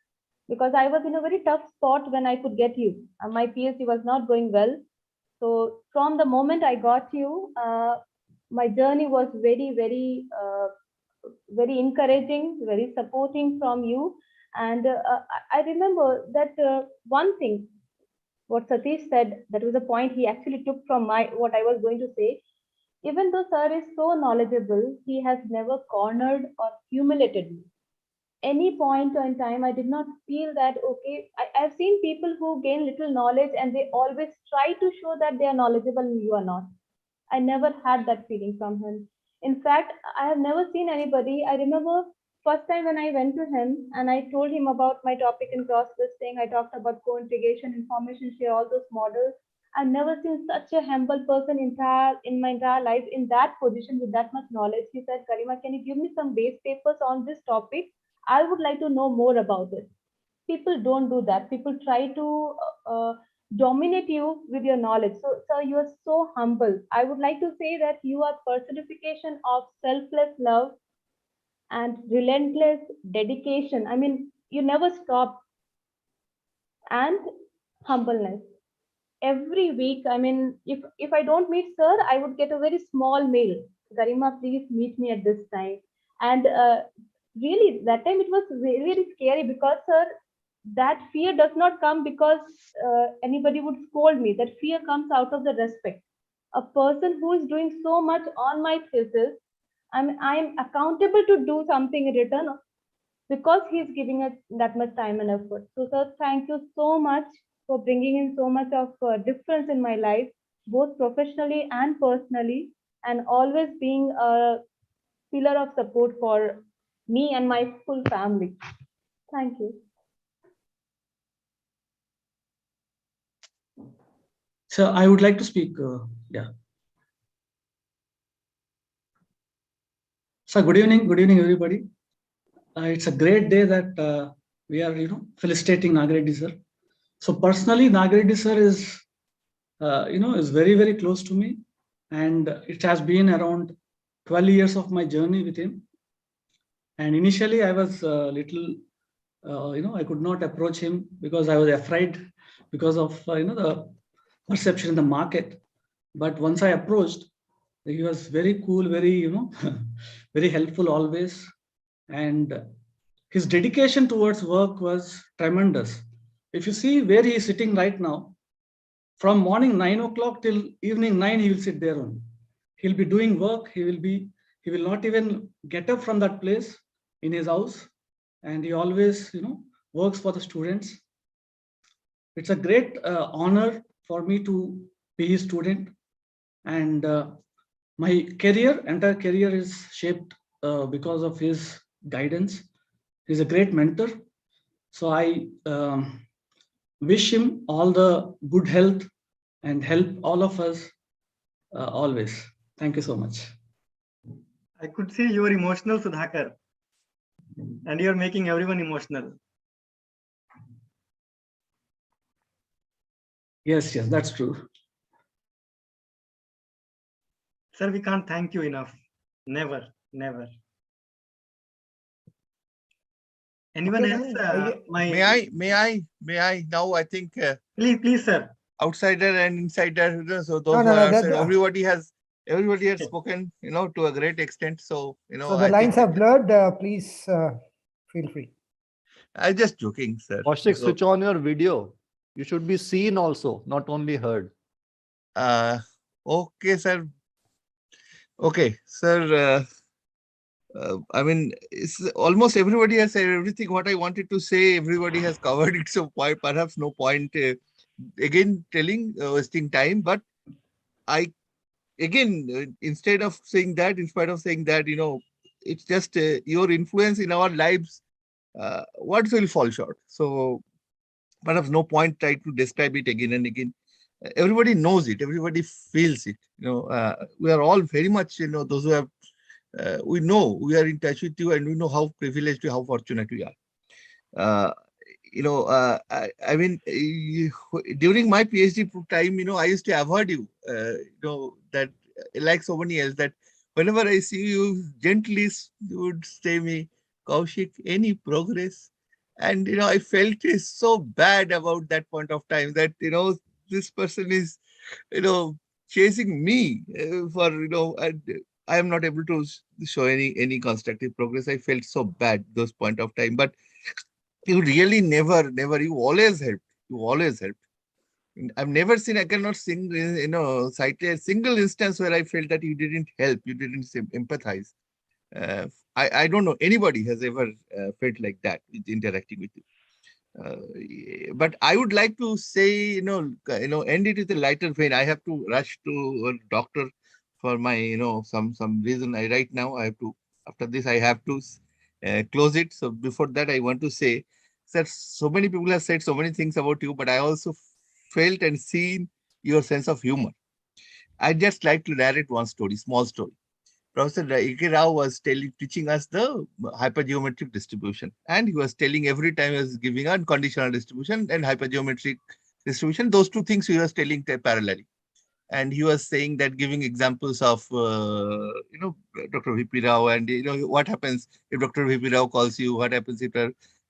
because I was in a very tough spot when I could get you. My PhD was not going well. So from the moment I got you, my journey was very, very, very encouraging, very supporting from you. And I remember that one thing, what Satish said, that was a point he actually took from what I was going to say. Even though sir is so knowledgeable, he has never cornered or humiliated me. Any point in time, I did not feel that, okay, I've seen people who gain little knowledge and they always try to show that they are knowledgeable and you are not. I never had that feeling from him. In fact, I have never seen anybody. I remember first time when I went to him and I told him about my topic in cross listing, I talked about co-integration, information share, all those models. I've never seen such a humble person in my entire life in that position with that much knowledge. He said, Garima, can you give me some base papers on this topic? I would like to know more about it. People don't do that. People try to dominate you with your knowledge. So, sir, you are so humble. I would like to say that you are personification of selfless love and relentless dedication. I mean, you never stop. and humbleness. Every week, I mean, if I don't meet sir, I would get a very small mail. Garima, please meet me at this time. And really, that time it was very, very scary because, sir, that fear does not come because anybody would scold me. That fear comes out of the respect. A person who is doing so much on my thesis, I'm accountable to do something in return because he's giving us that much time and effort. So, sir, thank you so much for bringing in so much of difference in my life, both professionally and personally, and always being a pillar of support for me and my full family. Thank you. So I would like to speak. Yeah. So good evening, everybody. It's a great day that we are, felicitating Nagareddy sir. So personally, Nagareddy sir is, is very, very close to me, and it has been around 12 years of my journey with him. And initially, I was a little, I could not approach him because I was afraid because of, the perception in the market. But once I approached, he was very cool, very, very helpful always. And his dedication towards work was tremendous. If you see where he is sitting right now, from morning 9 o'clock till evening 9, he will sit there only. He'll be doing work. He will not even get up from that place in his house. And he always, works for the students. It's a great honor for me to be his student. And my entire career is shaped because of his guidance. He's a great mentor. So I wish him all the good health and help all of us always. Thank you so much. I could see you are emotional, Sudhakar, and you're making everyone emotional. Yes, that's true. Sir, we can't thank you enough. Never. Anyone else? May I? Now I think. Please, sir. Outsider and insider. So those everybody has spoken, to a great extent. So So the lines are blurred. Please feel free. I'm just joking, sir. Kaushik, switch on your video. You should be seen also, not only heard. Okay, sir. Okay, sir. I mean, it's almost everybody has said everything what I wanted to say. Everybody has covered it. So perhaps no point again telling, wasting time. But I, again, instead of saying that, in spite of saying that, it's just your influence in our lives, words will fall short. So perhaps no point trying to describe it again and again. Everybody knows it. Everybody feels it. We are all very much, those who have, we know we are in touch with you and we know how privileged, how fortunate we are. I mean, during my PhD time, I used to avoid you, that like so many else, that whenever I see you, gently you would say me, Kaushik, any progress? And, I felt so bad about that point of time that, this person is, chasing me for, and I am not able to show any constructive progress. I felt so bad those point of time, but you really never, you always helped. You always helped. I've never seen, I cannot cite a single instance where I felt that you didn't help, you didn't empathize. I don't know anybody has ever felt like that with interacting with you. But I would like to say, end it with a lighter vein. I have to rush to a doctor for my, some reason. Right now I have to, after this I have to close it. So before that, I want to say that so many people have said so many things about you, but I also felt and seen your sense of humor. I'd just like to narrate one story, small story. Professor A.K. Rao was teaching us the hypergeometric distribution. And he was telling every time he was giving unconditional distribution and hypergeometric distribution, those two things he was telling parallelly. And he was saying that, giving examples of, Dr. V.P. Rao and, what happens if Dr. V.P. Rao calls you, what happens if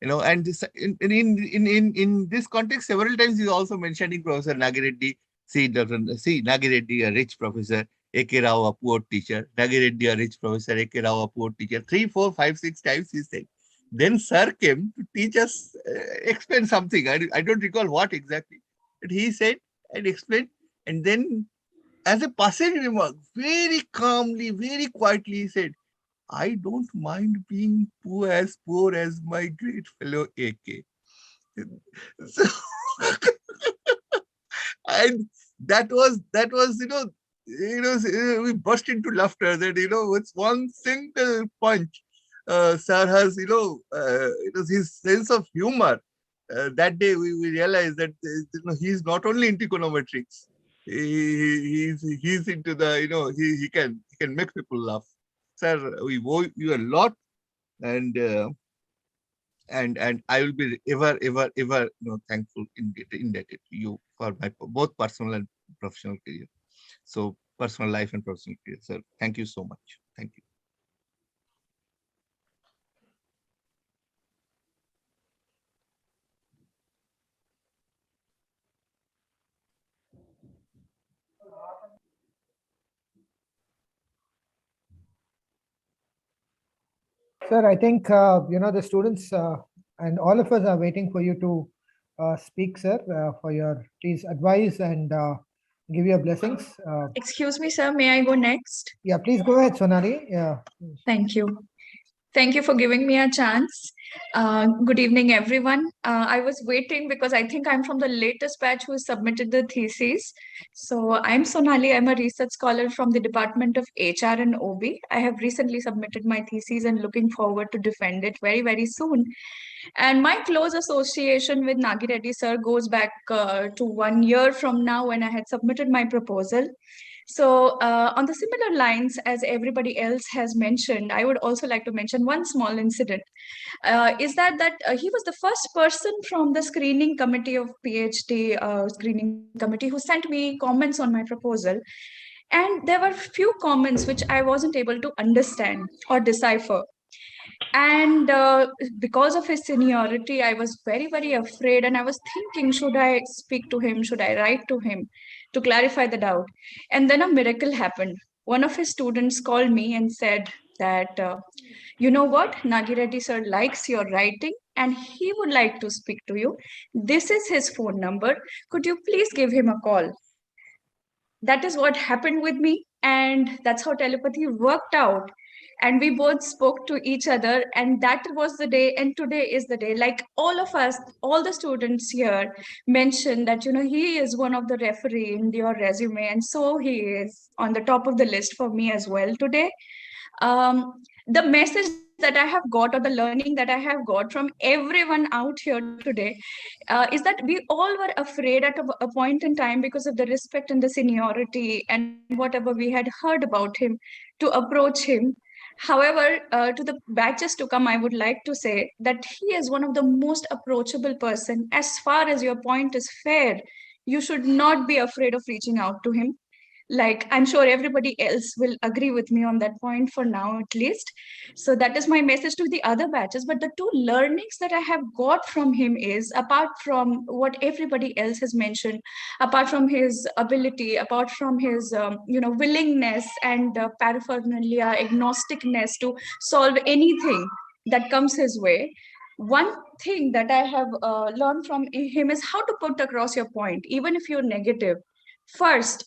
And this, in this context, several times he's also mentioning Professor Nagireddy. See, Nagireddy, a rich professor, A.K. Rao, a poor teacher. Nagireddy, a rich professor, A.K. Rao, a poor teacher. 3, 4, 5, 6 times he said. Then sir came to teach us, explain something. I don't recall what exactly. But he said and explained. And then as a passing remark, very calmly, very quietly, he said, I don't mind being poor as my great fellow AK. So, and that was, we burst into laughter that, with one single punch, sir has, it was his sense of humor. That day we realized that he's not only into econometrics, he's into the, he can make people laugh. Sir, we owe you a lot, and I will be ever thankful, indebted to you for my both personal and professional career. So personal life and professional career, sir. Thank you so much. Thank you. Sir, I think, the students and all of us are waiting for you to speak, sir, for your please advise and give your blessings. Excuse me, sir, may I go next? Yeah, please go ahead, Sonali. Yeah. Thank you. Thank you for giving me a chance. Good evening, everyone. I was waiting because I think I'm from the latest batch who submitted the thesis. So I'm Sonali. I'm a research scholar from the Department of HR and OB. I have recently submitted my thesis and looking forward to defend it very, very soon. And my close association with Nagi Reddy sir goes back to 1 year from now when I had submitted my proposal. So on the similar lines as everybody else has mentioned, I would also like to mention one small incident. Is that he was the first person from the screening committee of PhD screening committee who sent me comments on my proposal. And there were few comments which I wasn't able to understand or decipher. And because of his seniority, I was very, very afraid. And I was thinking, should I speak to him? Should I write to him to clarify the doubt? And then a miracle happened. One of his students called me and said that, you know what, Nagi Reddy sir likes your writing and he would like to speak to you. This is his phone number. Could you please give him a call? That is what happened with me. And that's how telepathy worked out. And we both spoke to each other, and that was the day. And today is the day. Like all of us, all the students here mentioned that, he is one of the referee in your resume. And so he is on the top of the list for me as well today. The message that I have got, or the learning that I have got from everyone out here today, is that we all were afraid at a point in time because of the respect and the seniority and whatever we had heard about him to approach him. However, to the batches to come, I would like to say that he is one of the most approachable person. As far as your point is fair, you should not be afraid of reaching out to him. Like, I'm sure everybody else will agree with me on that point for now, at least. So that is my message to the other batches. But the two learnings that I have got from him is, apart from what everybody else has mentioned, apart from his ability, apart from his willingness and paraphernalia, agnosticness to solve anything that comes his way, one thing that I have learned from him is how to put across your point, even if you're negative. First,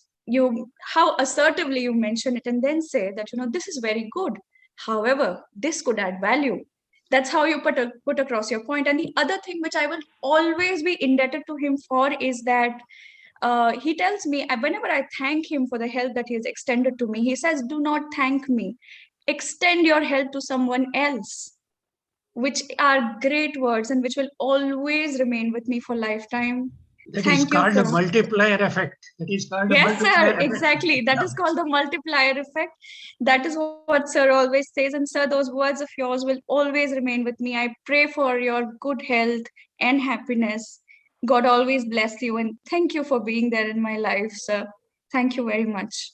how assertively you mention it, and then say that, this is very good. However, this could add value. That's how you put across your point. And the other thing which I will always be indebted to him for is that he tells me, whenever I thank him for the help that he has extended to me, he says, do not thank me. Extend your help to someone else, which are great words and which will always remain with me for lifetime. That is called a multiplier effect. That is called a Yes, multiplier sir, effect. exactly. That is called the multiplier effect. That is what sir always says. And sir, those words of yours will always remain with me. I pray for your good health and happiness. God always bless you. And thank you for being there in my life, sir. Thank you very much.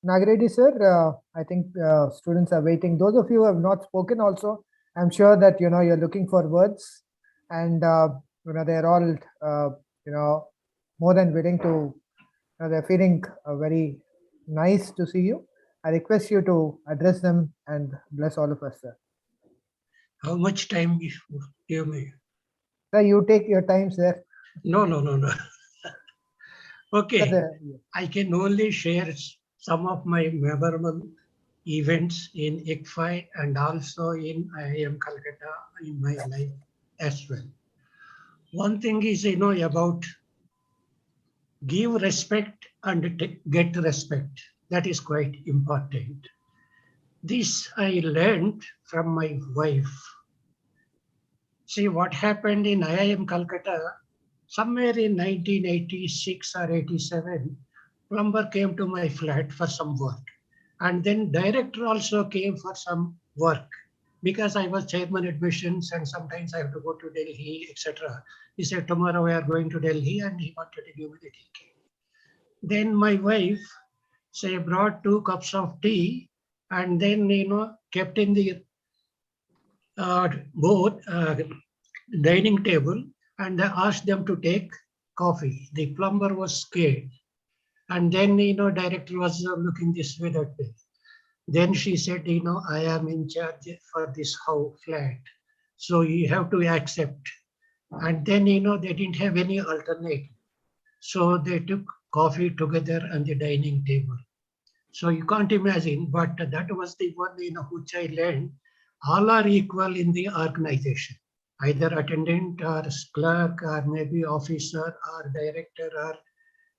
Nagreddy sir, I think students are waiting. Those of you who have not spoken also, I'm sure that you're looking for words, and they're all more than willing to. They're feeling very nice to see you. I request you to address them and bless all of us, sir. How much time you give me? Sir, you take your time, sir. No. Okay, Sir, I can only share some of my memorable events in ICFAI and also in IIM Calcutta in my life as well. One thing is, about give respect and get respect. That is quite important. This I learned from my wife. See what happened in IIM Calcutta, somewhere in 1986 or 87, plumber came to my flat for some work. And then director also came for some work because I was chairman admissions and sometimes I have to go to Delhi, etc. He said, tomorrow we are going to Delhi, and he wanted to give me the ticket. Then my wife, brought 2 cups of tea and then, kept in the both dining table, and I asked them to take coffee. The plumber was scared. And then, director was looking this way, that way. Then she said, I am in charge for this house flat. So you have to accept. And then, they didn't have any alternative. So they took coffee together on the dining table. So you can't imagine, but that was the one, which I learned. All are equal in the organization, either attendant or clerk or maybe officer or director or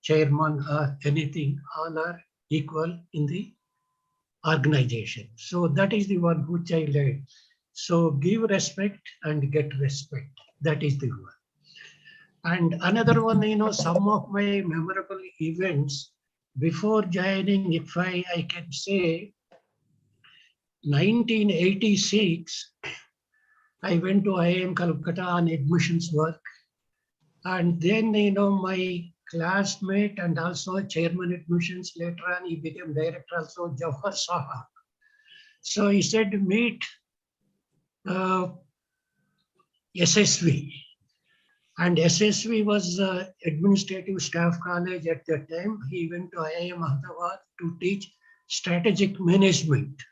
chairman or anything. All are equal in the organization. So that is the one which I learned. So give respect and get respect. That is the one. And another one, some of my memorable events before joining IFHE, I can say 1986, I went to IIM Calcutta on admissions work. And then, my classmate and also chairman admissions, later on he became director also, Jawhar Saha. So he said, meet SSV. And SSV was Administrative Staff College at that time. He went to IIM Ahmedabad to teach strategic management.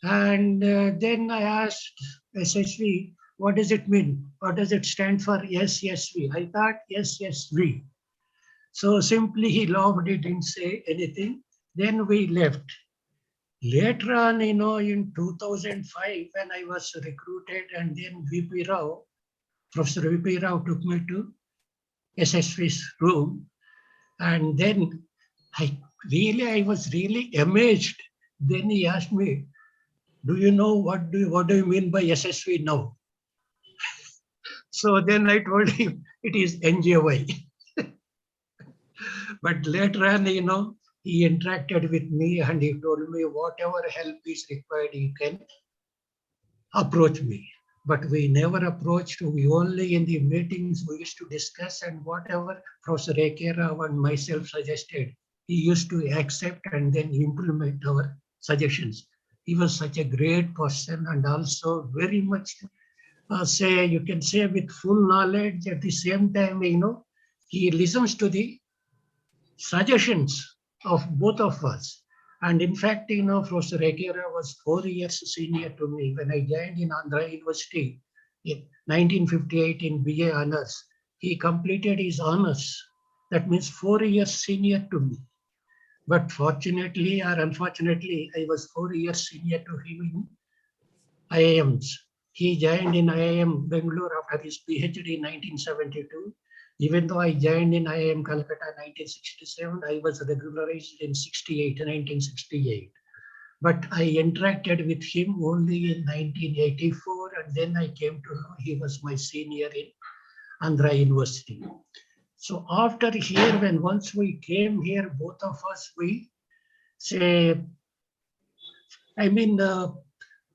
And then I asked SSV, what does it mean? What does it stand for? SSV. I thought SSV. So simply he laughed, he didn't say anything. Then we left. Later on, in 2005, when I was recruited, and then VP Rao, Professor VP Rao took me to SSV's room. And then I was really amazed. Then he asked me, do you know what do you mean by SSV now? So then I told him it is NJY. But later on, he interacted with me and he told me whatever help is required, you can approach me. But we never approached. We only in the meetings we used to discuss, and whatever Professor A.K. Rao and myself suggested, he used to accept and then implement our suggestions. He was such a great person and also very much, you can say with full knowledge. At the same time, he listens to the suggestions of both of us. And in fact, Professor A.K. Rao was 4 years senior to me when I joined in Andhra University in 1958 in BA Honours. He completed his honours. That means 4 years senior to me. But fortunately or unfortunately, I was 4 years senior to him in IIMs. He joined in IIM Bangalore after his PhD in 1972. Even though I joined in IIM Calcutta in 1967, I was regularized in 1968. But I interacted with him only in 1984, and then I came to know he was my senior in Andhra University. So after here, once we came here, both of us, we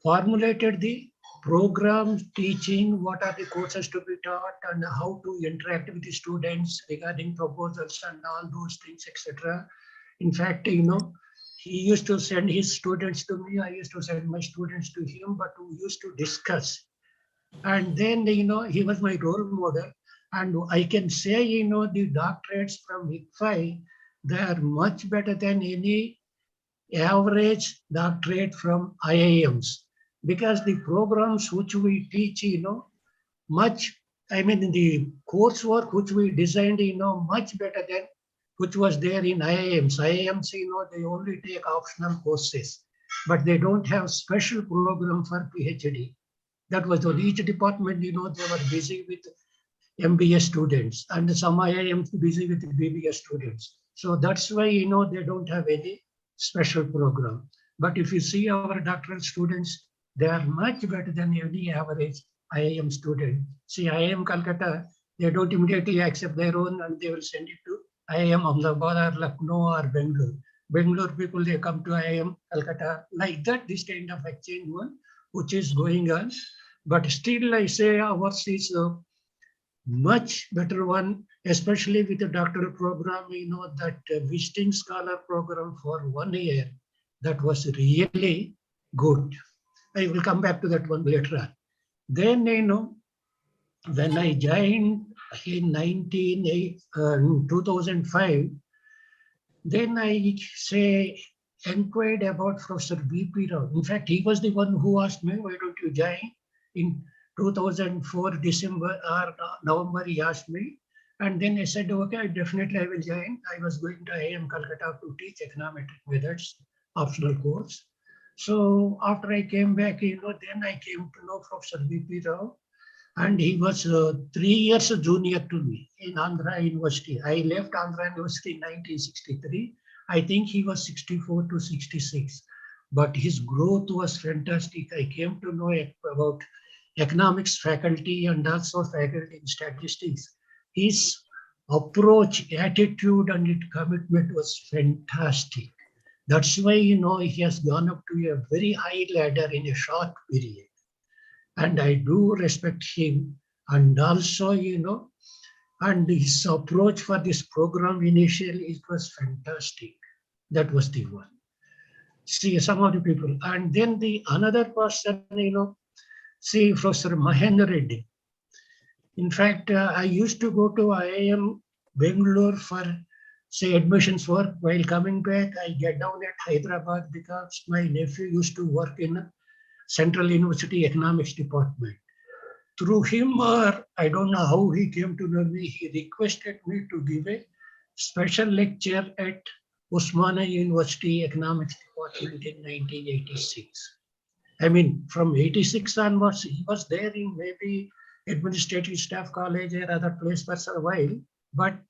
formulated the program, teaching, what are the courses to be taught and how to interact with the students regarding proposals and all those things, etc. In fact, he used to send his students to me. I used to send my students to him, but we used to discuss. And then, he was my role model. And I can say, the doctorates from ICFAI, they are much better than any average doctorate from IIMs, because the programs which we teach, the coursework which we designed, much better than which was there in IIMs. IIMs, they only take optional courses, but they don't have special program for PhD. That was on each department, they were busy with MBA students, and some IIMs busy with BBA students. So that's why, they don't have any special program. But if you see our doctoral students, they are much better than any average IIM student. See, IIM Calcutta, they don't immediately accept their own and they will send it to IIM Ahmedabad or Lucknow or Bangalore. Bangalore people, they come to IIM Calcutta. Like that, this kind of exchange one, which is going on. But still, I say ours is a much better one, especially with the doctoral program, that visiting scholar program for 1 year, that was really good. I will come back to that one later on. Then, when I joined in 2005, then I inquired about Professor B.P. Rao. In fact, he was the one who asked me, why don't you join? In 2004, December or November, he asked me. And then I said, okay, definitely I will join. I was going to IIM Calcutta to teach econometric methods, optional course. So after I came back, then I came to know Professor B.P. Rao. And he was 3 years junior to me in Andhra University. I left Andhra University in 1963. I think he was 64 to 66. But his growth was fantastic. I came to know about economics faculty and also faculty in statistics. His approach, attitude, and commitment was fantastic. That's why, he has gone up to a very high ladder in a short period. And I do respect him. And also, and his approach for this program initially, it was fantastic. That was the one. See, some of the people. And then the another person, see, Professor Mahendra Reddy. In fact, I used to go to IIM Bangalore for, say, admissions work. While coming back, I get down at Hyderabad because my nephew used to work in Central University Economics Department. Through him, or I don't know how he came to know me, he requested me to give a special lecture at Osmania University Economics Department in 1986. From 86 onwards, he was there in maybe administrative staff college or other place for a while. But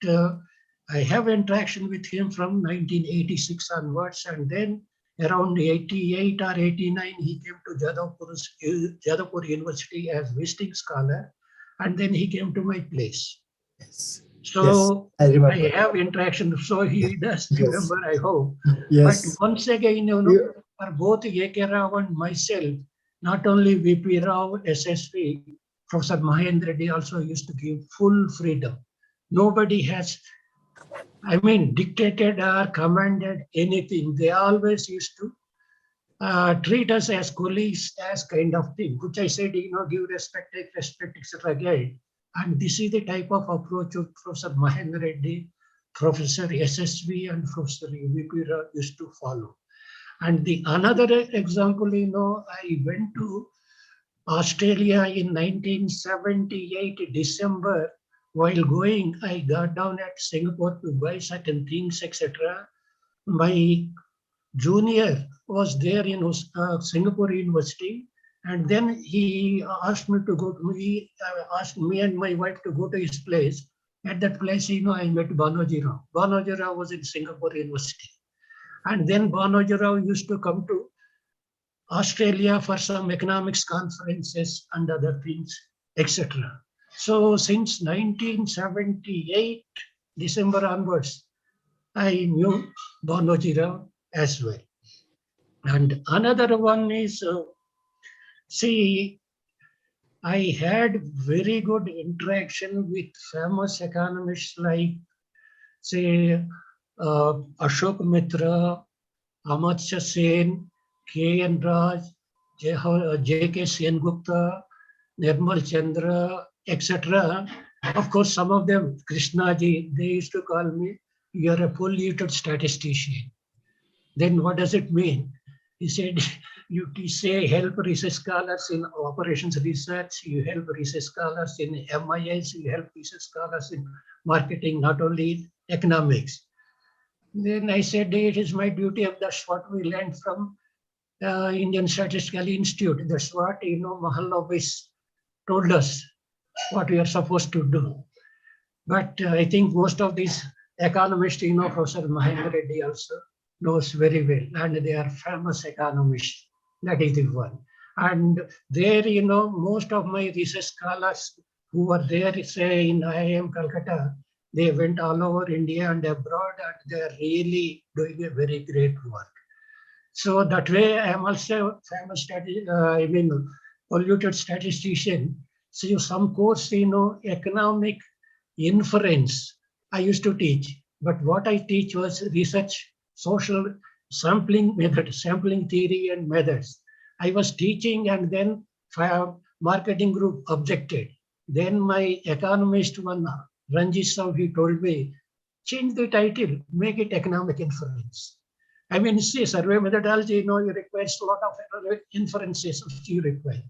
I have interaction with him from 1986 onwards, and then around 88 or 89, he came to Jadavpur University as visiting scholar, and then he came to my place. Yes. So yes, I have interaction. So he does remember, I hope. Yes. But once again, for both A.K. Rao and myself, not only V.P. Rao, SSP, Professor Mahendra Reddy also used to give full freedom. Nobody has dictated or commanded anything. They always used to treat us as colleagues, as kind of thing, which I said, give respect, take respect, etc. Again. And this is the type of approach of Professor Mahendra Reddy, Professor SSV, and Professor V.P. Rao used to follow. And the another example, I went to Australia in 1978, December. While going, I got down at Singapore to buy certain things, etc. My junior was there in Singapore University, and then he asked me to go. He asked me and my wife to go to his place. At that place, I met Banoji Rao. Banoji Rao was in Singapore University, and then Banoji Rao used to come to Australia for some economics conferences and other things, etc. So since 1978, December onwards, I knew Banoji Rao as well. And another one is, I had very good interaction with famous economists like, say, Ashok Mitra, Amatya Sen, K.N. Raj, J.K. Sengupta, Nirmal Chandra, etc. Of course, some of them, Krishnaji, they used to call me, "You're a polluted statistician." Then what does it mean? He said, you say help research scholars in operations research, you help research scholars in MIS, you help research scholars in marketing, not only economics. Then I said, it is my duty, and that's what we learned from Indian Statistical Institute. That's what, Mahal always told us what we are supposed to do. But I think most of these economists, Professor Mahendra Reddy also knows very well, and they are famous economists. That is the one. And there, most of my research scholars who were there, say in IIM Calcutta, they went all over India and abroad, and they are really doing a very great work. So that way, I am also famous, polluted statistician. So some course, economic inference I used to teach, but what I teach was research, social sampling method, sampling theory and methods. I was teaching, and then marketing group objected. Then my economist one, Ranjit Saw, he told me, change the title, make it economic inference. I mean, see, survey methodology, it requires a lot of inferences you require.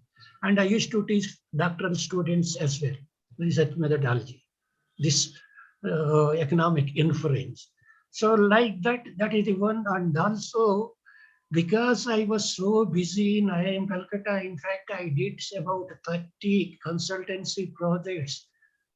And I used to teach doctoral students as well, research methodology, this economic inference. So like that is the one. And also, because I was so busy in IIM Calcutta, in fact, I did about 30 consultancy projects.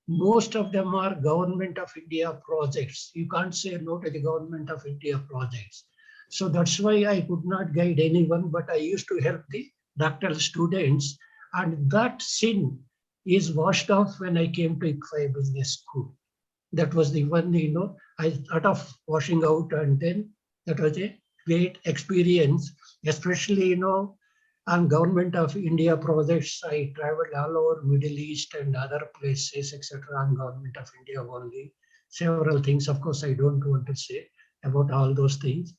Most of them are Government of India projects. You can't say no to the Government of India projects. So that's why I could not guide anyone, but I used to help the doctoral students. And that sin is washed off when I came to ICFAI Business School. That was the one, I thought of washing out, and then that was a great experience, especially, on Government of India projects. I traveled all over Middle East and other places, etc. on Government of India only. Several things, of course, I don't want to say about all those things.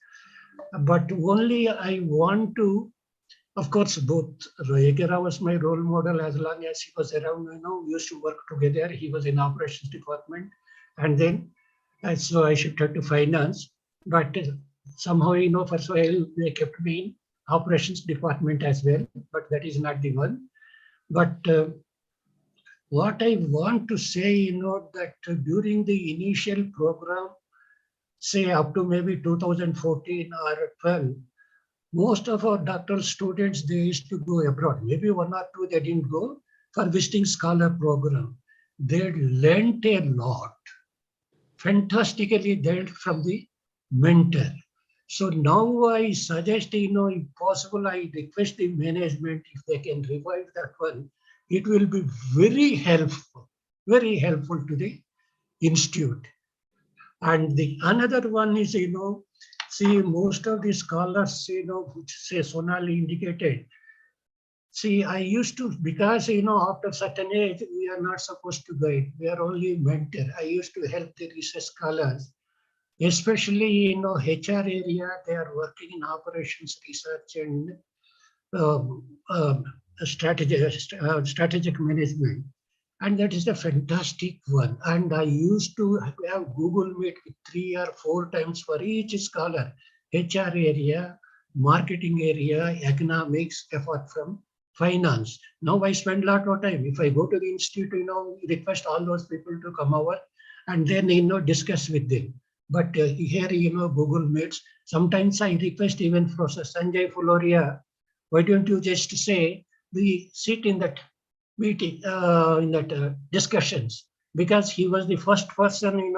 But only I want to, of course, both Roheke Rao was my role model as long as he was around, we used to work together. He was in operations department. And then, so I shifted to finance. But somehow, for so while, they kept me in operations department as well. But that is not the one. But what I want to say, that during the initial program, say up to maybe 2014 or 12, most of our doctoral students, they used to go abroad. Maybe one or two, they didn't go for visiting scholar program. They learned a lot, fantastically learned from the mentor. So now I suggest, if possible, I request the management, if they can revive that one, it will be very helpful to the institute. And the another one is, see, most of the scholars, which say Sonali indicated, see, I used to, because, after certain age, we are not supposed to guide, we are only mentor. I used to help the research scholars, especially in HR area. They are working in operations research and strategic management. And that is a fantastic one. And I used to have Google Meet 3 or 4 times for each scholar, HR area, marketing area, economics, apart from finance. Now I spend a lot of time. If I go to the institute, request all those people to come over and then, discuss with them. But here, Google Meets, sometimes I request even Professor Sanjay Fuloria, why don't you just say, we sit in that meeting, in that discussions, because he was the first person,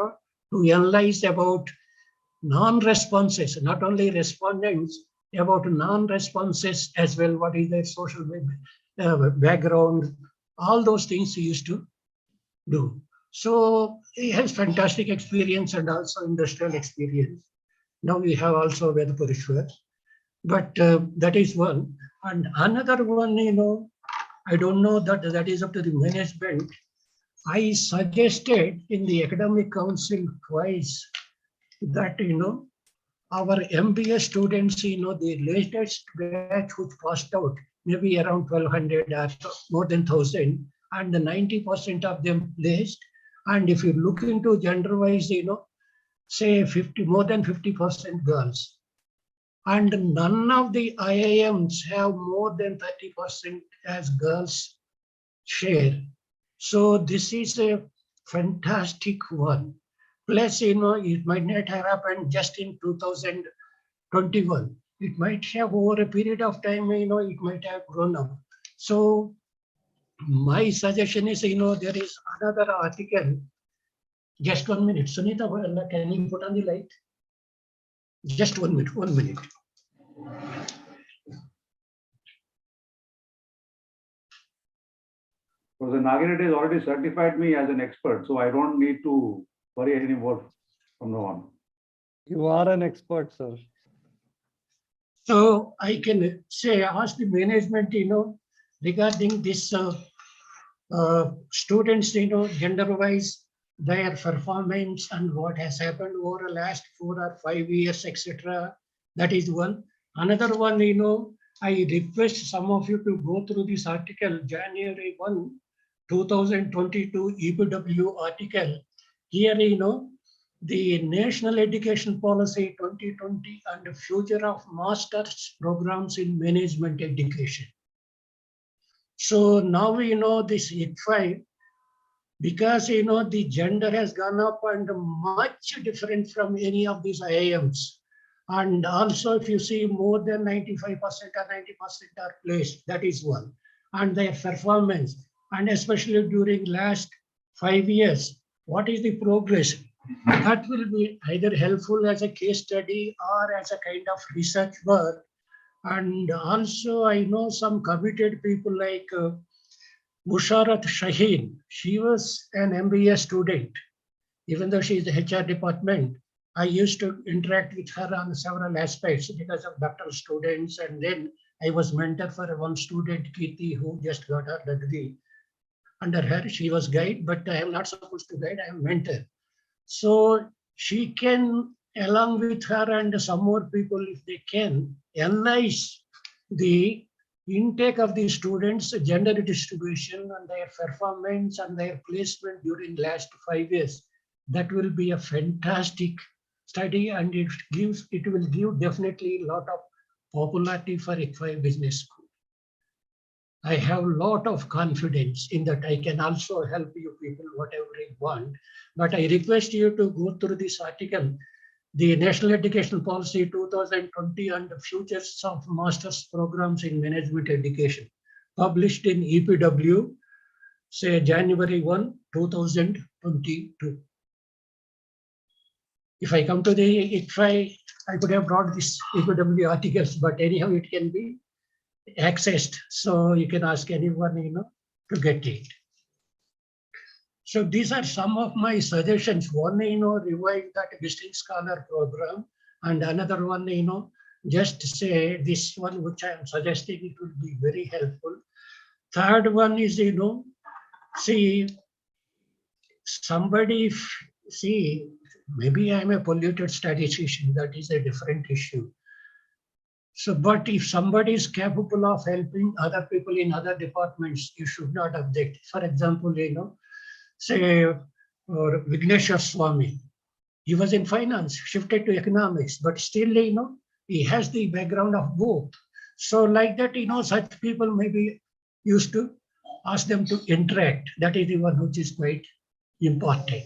to analyze about non-responses, not only respondents, about non-responses as well, what is their social background, all those things he used to do. So he has fantastic experience and also industrial experience. Now we have also Ved Purishwar, but that is one. And another one, I don't know, that is up to the management. I suggested in the academic council twice that, our MBA students, the latest batch which passed out, maybe around 1,200 or more than 1,000, and the 90% of them placed. And if you look into gender-wise, say more than 50% girls. And none of the IIMs have more than 30% as girls share. So this is a fantastic one. Plus, it might not have happened just in 2021. It might have over a period of time, it might have grown up. So my suggestion is, there is another article. Just 1 minute. Sunita, can you put on the light? Just 1 minute, 1 minute. Professor Nagireddy has already certified me as an expert, so I don't need to worry anymore from now on. You are an expert, sir. So I can say, ask the management, regarding this students, gender-wise, their performance and what has happened over the last 4 or 5 years, etc. That is one. Another one, I request some of you to go through this article, January 1, 2022 EPW article. Here, the National Education Policy 2020 and the future of master's programs in management education. So now we know this IFHE, because the gender has gone up and much different from any of these IIMs. And also, if you see, more than 95% or 90% are placed, that is one. And their performance, and especially during last 5 years, what is the progress? That will be either helpful as a case study or as a kind of research work. And also, I know some committed people like Musharat Shaheen. She was an MBA student, even though she is the HR department. I used to interact with her on several aspects because of doctoral students. And then I was mentor for one student, Kirti, who just got her degree. Under her, she was guide, but I am not supposed to guide, I am mentor. So she can, along with her and some more people, if they can, analyze the intake of the students, gender distribution and their performance and their placement during last 5 years. That will be a fantastic study, and it will give definitely a lot of popularity for ICFAI Business School. I have a lot of confidence in that. I can also help you people whatever you want, but I request you to go through this article, the National Education Policy 2020 and the Futures of Master's Programs in Management Education, published in EPW, say January 1, 2022. If I come to the ICFAI, I could have brought this EPW articles, but anyhow it can be accessed, so you can ask anyone, to get it. So these are some of my suggestions. One, revive that visiting scholar program, and another one, just say this one which I am suggesting, it will be very helpful. Third one is, see, somebody, see, maybe I'm a polluted statistician, that is a different issue. So, but if somebody is capable of helping other people in other departments, you should not object. For example, say Vigneshwar Swami, he was in finance, shifted to economics, but still, he has the background of both. So like that, such people may be used to ask them to interact. That is the one which is quite important.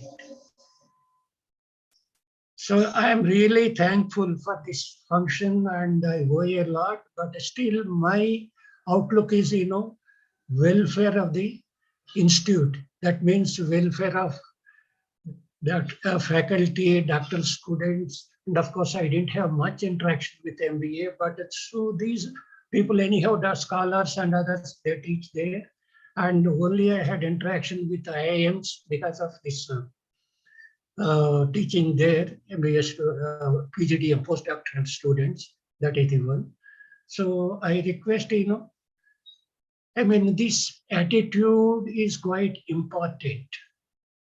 So I am really thankful for this function, and I owe a lot, but still my outlook is, welfare of the institute. That means welfare of faculty, doctoral students, and of course I didn't have much interaction with MBA, but so these people anyhow, the scholars and others, they teach there, and only I had interaction with IIMs because of this teaching there, MBA, PhD and postdoctoral students, that is the one. So I request, this attitude is quite important.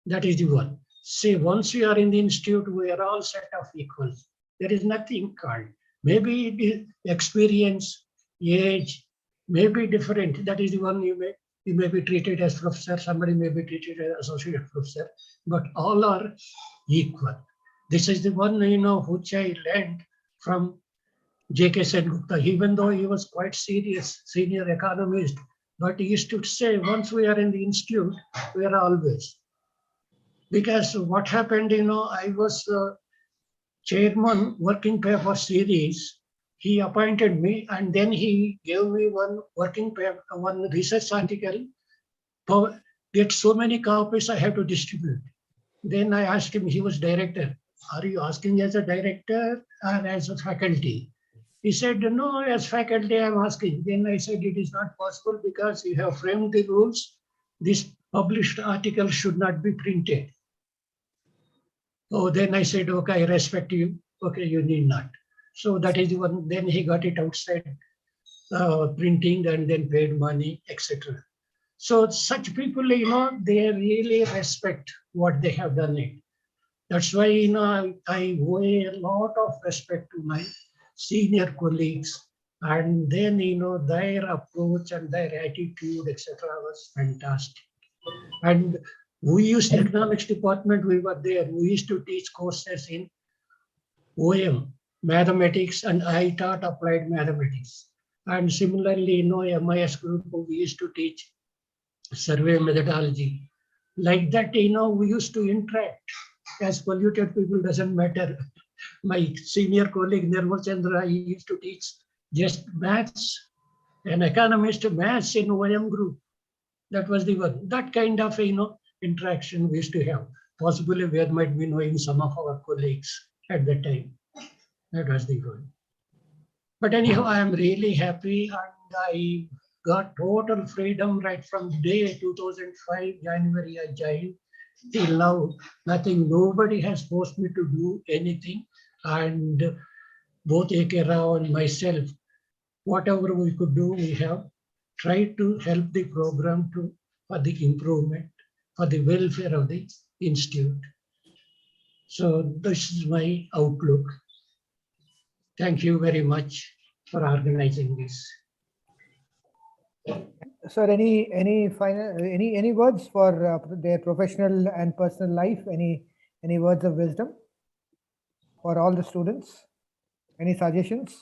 That is the one. See, once we are in the institute, we are all set of equals. There is nothing called. Maybe it is experience, age, may be different. That is the one you may be treated as professor, somebody may be treated as associate professor, but all are equal. This is the one, which I learned from J.K. Sengupta, even though he was quite serious, senior economist, but he used to say, once we are in the institute, we are always. Because what happened, I was chairman working paper series. He appointed me and then he gave me one working paper, one research article. Get so many copies I have to distribute. Then I asked him, he was director. Are you asking as a director or as a faculty? He said, no, as faculty I'm asking. Then I said, it is not possible because you have framed the rules. This published article should not be printed. Oh, then I said, okay, I respect you. Okay, you need not. So that is the one. Then he got it outside printing and then paid money, etc. So such people, they really respect what they have done it. That's why, I owe a lot of respect to my senior colleagues. And then, their approach and their attitude, etc. was fantastic. And we used economics department, we were there. We used to teach courses in OM, mathematics, and I taught applied mathematics. And similarly, MIS group, we used to teach survey methodology. Like that, we used to interact. As polluted people, doesn't matter. My senior colleague, Nirmal Chandra, he used to teach just maths, an economist maths in OM group. That was the one. That kind of, interaction we used to have. Possibly we might be knowing some of our colleagues at that time. That was the one. But anyhow, I am really happy and I got total freedom right from day 2005, January I joined. Till now, nothing, nobody has forced me to do anything. And both A.K. Rao and myself, whatever we could do, we have tried to help the program for the improvement, for the welfare of the institute. So this is my outlook. Thank you very much for organizing this. Sir, any final any words for their professional and personal life? Any words of wisdom for all the students? Any suggestions?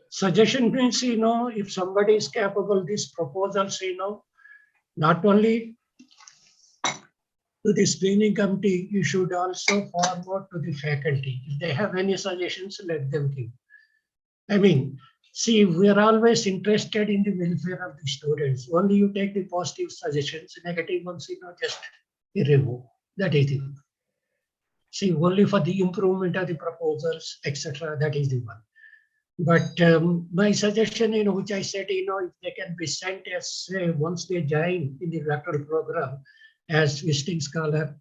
Suggestion means, if somebody is capable, these proposals, not only to the screening committee, you should also forward to the faculty. If they have any suggestions, let them give. I mean, see, we are always interested in the welfare of the students. Only you take the positive suggestions, negative ones, just remove. That is the one. See, only for the improvement of the proposals, etc. That is the one. But my suggestion, which I said, if they can be sent as, once they join in the doctoral program as visiting scholar,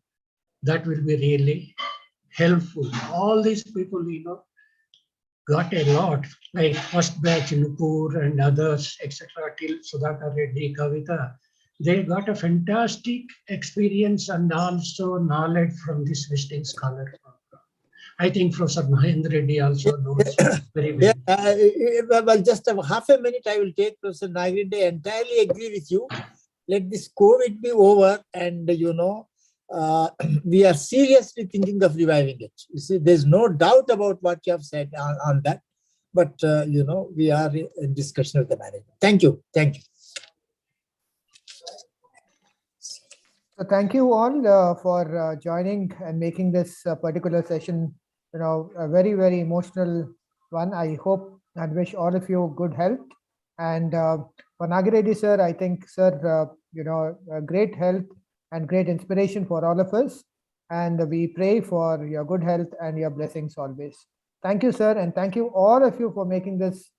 that will be really helpful. All these people, got a lot, like first batch Nupur and others, etc. till Sudhakar Reddy, Kavita. They got a fantastic experience and also knowledge from this visiting scholar program. I think Professor Mahendra Reddy also knows very well. Well, just half a minute I will take, Professor Nagreddy. I entirely agree with you. Let this COVID be over and, we are seriously thinking of reviving it. You see, there's no doubt about what you have said on that. But, we are in discussion with the management. Thank you. Thank you. So thank you all for joining and making this particular session, a very, very emotional one. I hope and wish all of you good health. And for Nagreddy sir, I think, sir, great health and great inspiration for all of us. And we pray for your good health and your blessings always. Thank you, sir. And thank you all of you for making this,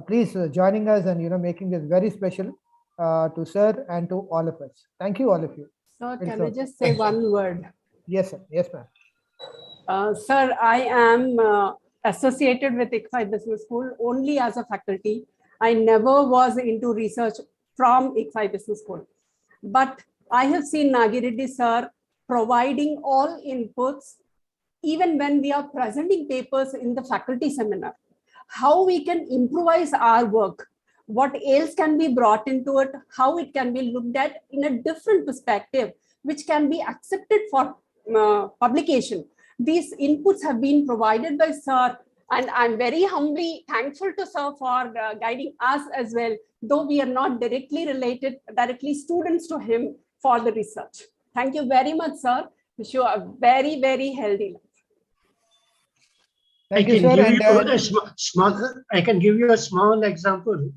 please joining us and, making this very special to sir and to all of us. Thank you, all of you. Sir, can I just say one word? Yes, sir. Yes, ma'am. Sir, I am associated with ICFAI Business School only as a faculty. I never was into research from ICFAI Business School. But I have seen Nagireddy sir providing all inputs, even when we are presenting papers in the faculty seminar, how we can improvise our work, what else can be brought into it, how it can be looked at in a different perspective, which can be accepted for publication. These inputs have been provided by sir, and I'm very humbly thankful to sir for guiding us as well, though we are not directly students to him for the research. Thank you very much, sir. Wish you a very, very healthy life. Thank you, sir. I can give you a small example.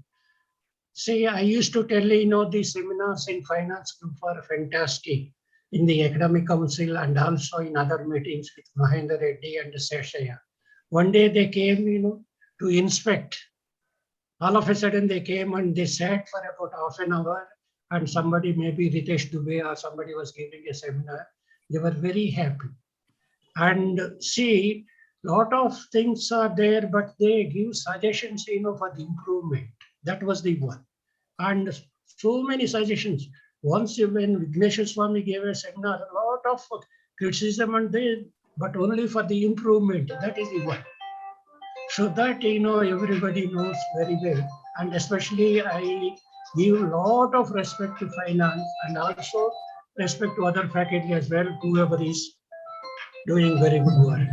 See, I used to tell the seminars in finance group are fantastic in the academic council and also in other meetings with Mahendra Reddy and Seshaya. One day they came, to inspect. All of a sudden they came and they sat for about half an hour, and somebody, maybe Ritesh Dubey or somebody, was giving a seminar. They were very happy. And see, lot of things are there, but they give suggestions, for the improvement. That was the one. And so many suggestions. Once when Vigneshwar Swami gave a seminar, a lot of criticism and but only for the improvement. That is the one. So that, everybody knows very well. And especially I give a lot of respect to finance and also respect to other faculty as well, whoever is doing very good work.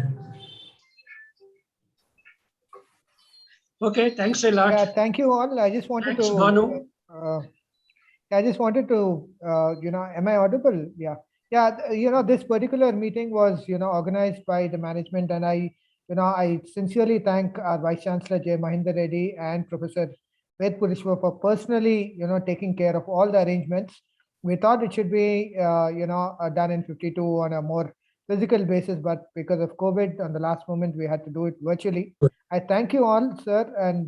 Okay, thanks a lot. Yeah, thank you all. I just wanted Thanks, to. Banu. I just wanted to, am I audible? Yeah. Yeah, this particular meeting was, organized by the management, and I sincerely thank our Vice Chancellor J. Mahendra Reddy and Professor Ved Purishwa for personally, taking care of all the arrangements. We thought it should be, done in 52 on a more physical basis, but because of COVID, on the last moment, we had to do it virtually. I thank you all, sir, and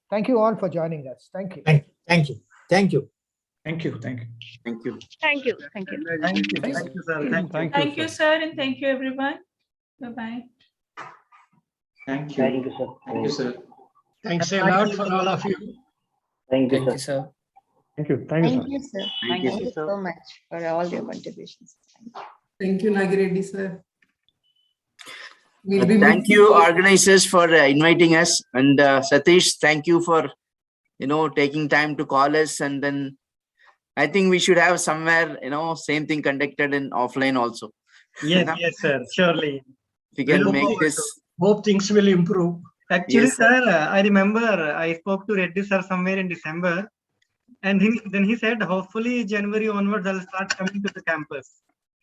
thank you all for joining us. Thank you. Thank you. Thank you. Thank you. Thank you. Thank you. Thank you. Thank you. Thank you. Thank you, sir. Thank you, sir, and thank you, everyone. Bye-bye. Thank you. Thank you, sir. Thank you, sir. Thanks a lot for all of you. Thank you, sir. Thank you. Thank you, sir. Thank Thank you. you so much for all your contributions. Thank you, Nagireddy, sir. Thank you, organizers, for inviting us. And Satish, thank you for, taking time to call us. And then I think we should have somewhere, same thing conducted in offline also. Yes, yes, sir. Surely. If we can make this. Hope things will improve. Actually, Yes, sir, I remember I spoke to Reddy sir somewhere in December, and then he said, hopefully January onwards, I'll start coming to the campus.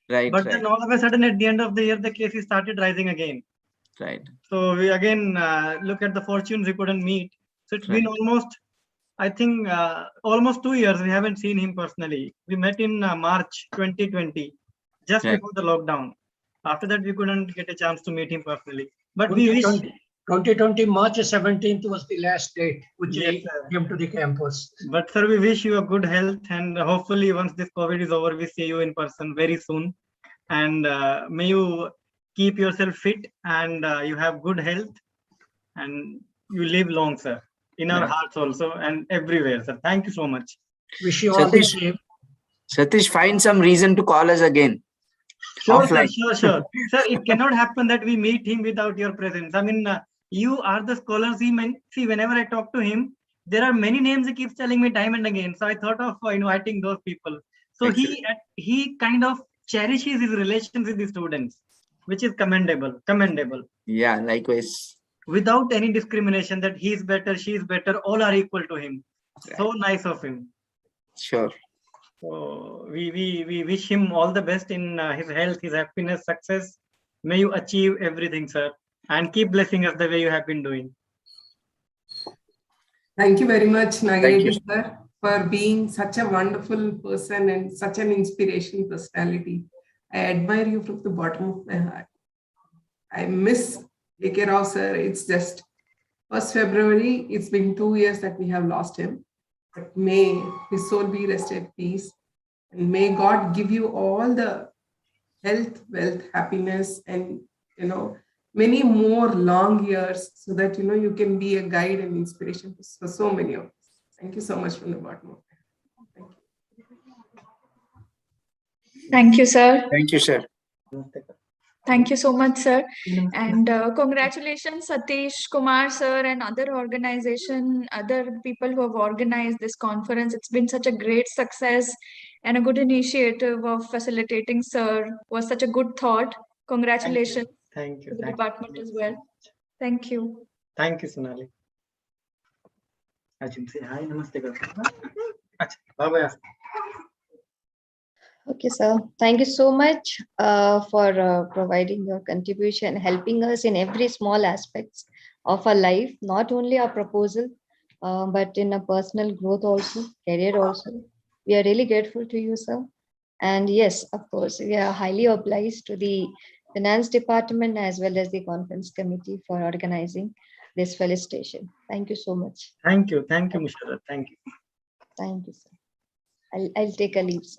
Right. But right. then all of a sudden, at the end of the year, the cases started rising again. Right. So we again look at the fortunes we couldn't meet. So it's been almost, I think, almost 2 years we haven't seen him personally. We met in March 2020, just before the lockdown. After that, we couldn't get a chance to meet him personally. But we wish 2020 March 17th was the last date which he came to the campus. But sir, we wish you a good health, and hopefully once this COVID is over, we see you in person very soon. And may you keep yourself fit, and you have good health, and you live long, sir, in our hearts also and everywhere, sir. Thank you so much. Wish you all the same. Satish, find some reason to call us again. Sure, sir, sure. Sir, it cannot happen that we meet him without your presence. I mean, you are the scholars he meant. See, whenever I talk to him, there are many names he keeps telling me time and again. So I thought of inviting those people. So he kind of cherishes his relations with the students, which is commendable. Yeah, likewise. Without any discrimination that he is better, she is better, all are equal to him. Right. So nice of him. Sure. So we wish him all the best in his health, his happiness, success. May you achieve everything, sir, and keep blessing us the way you have been doing. Thank you very much, Nagireddy sir, for being such a wonderful person and such an inspirational personality. I admire you from the bottom of my heart. I miss A.K. Rao sir. It's just 1st February. It's been 2 years that we have lost him. But may his soul be rest at peace. And may God give you all the health, wealth, happiness, and, many more long years so that, you can be a guide and inspiration for so many of us. Thank you so much from the bottom of my heart. Thank you, sir. Thank you, sir. Thank you so much, sir. And congratulations, Satish Kumar, sir, and other people who have organized this conference. It's been such a great success and a good initiative of facilitating, sir. Was such a good thought. Congratulations Thank you. to the Thank department you. as well. Thank you. Thank you, Sonali. Ajin, say hi, namaste. Bye-bye. Okay, sir. Thank you so much for providing your contribution, helping us in every small aspects of our life, not only our proposal, but in a personal growth also, career also. We are really grateful to you, sir. And yes, of course, we are highly obliged to the finance department as well as the conference committee for organizing this felicitation. Thank you so much. Thank you. Thank you, Musharraf. Thank you. Thank you, sir. I'll take a leave, sir.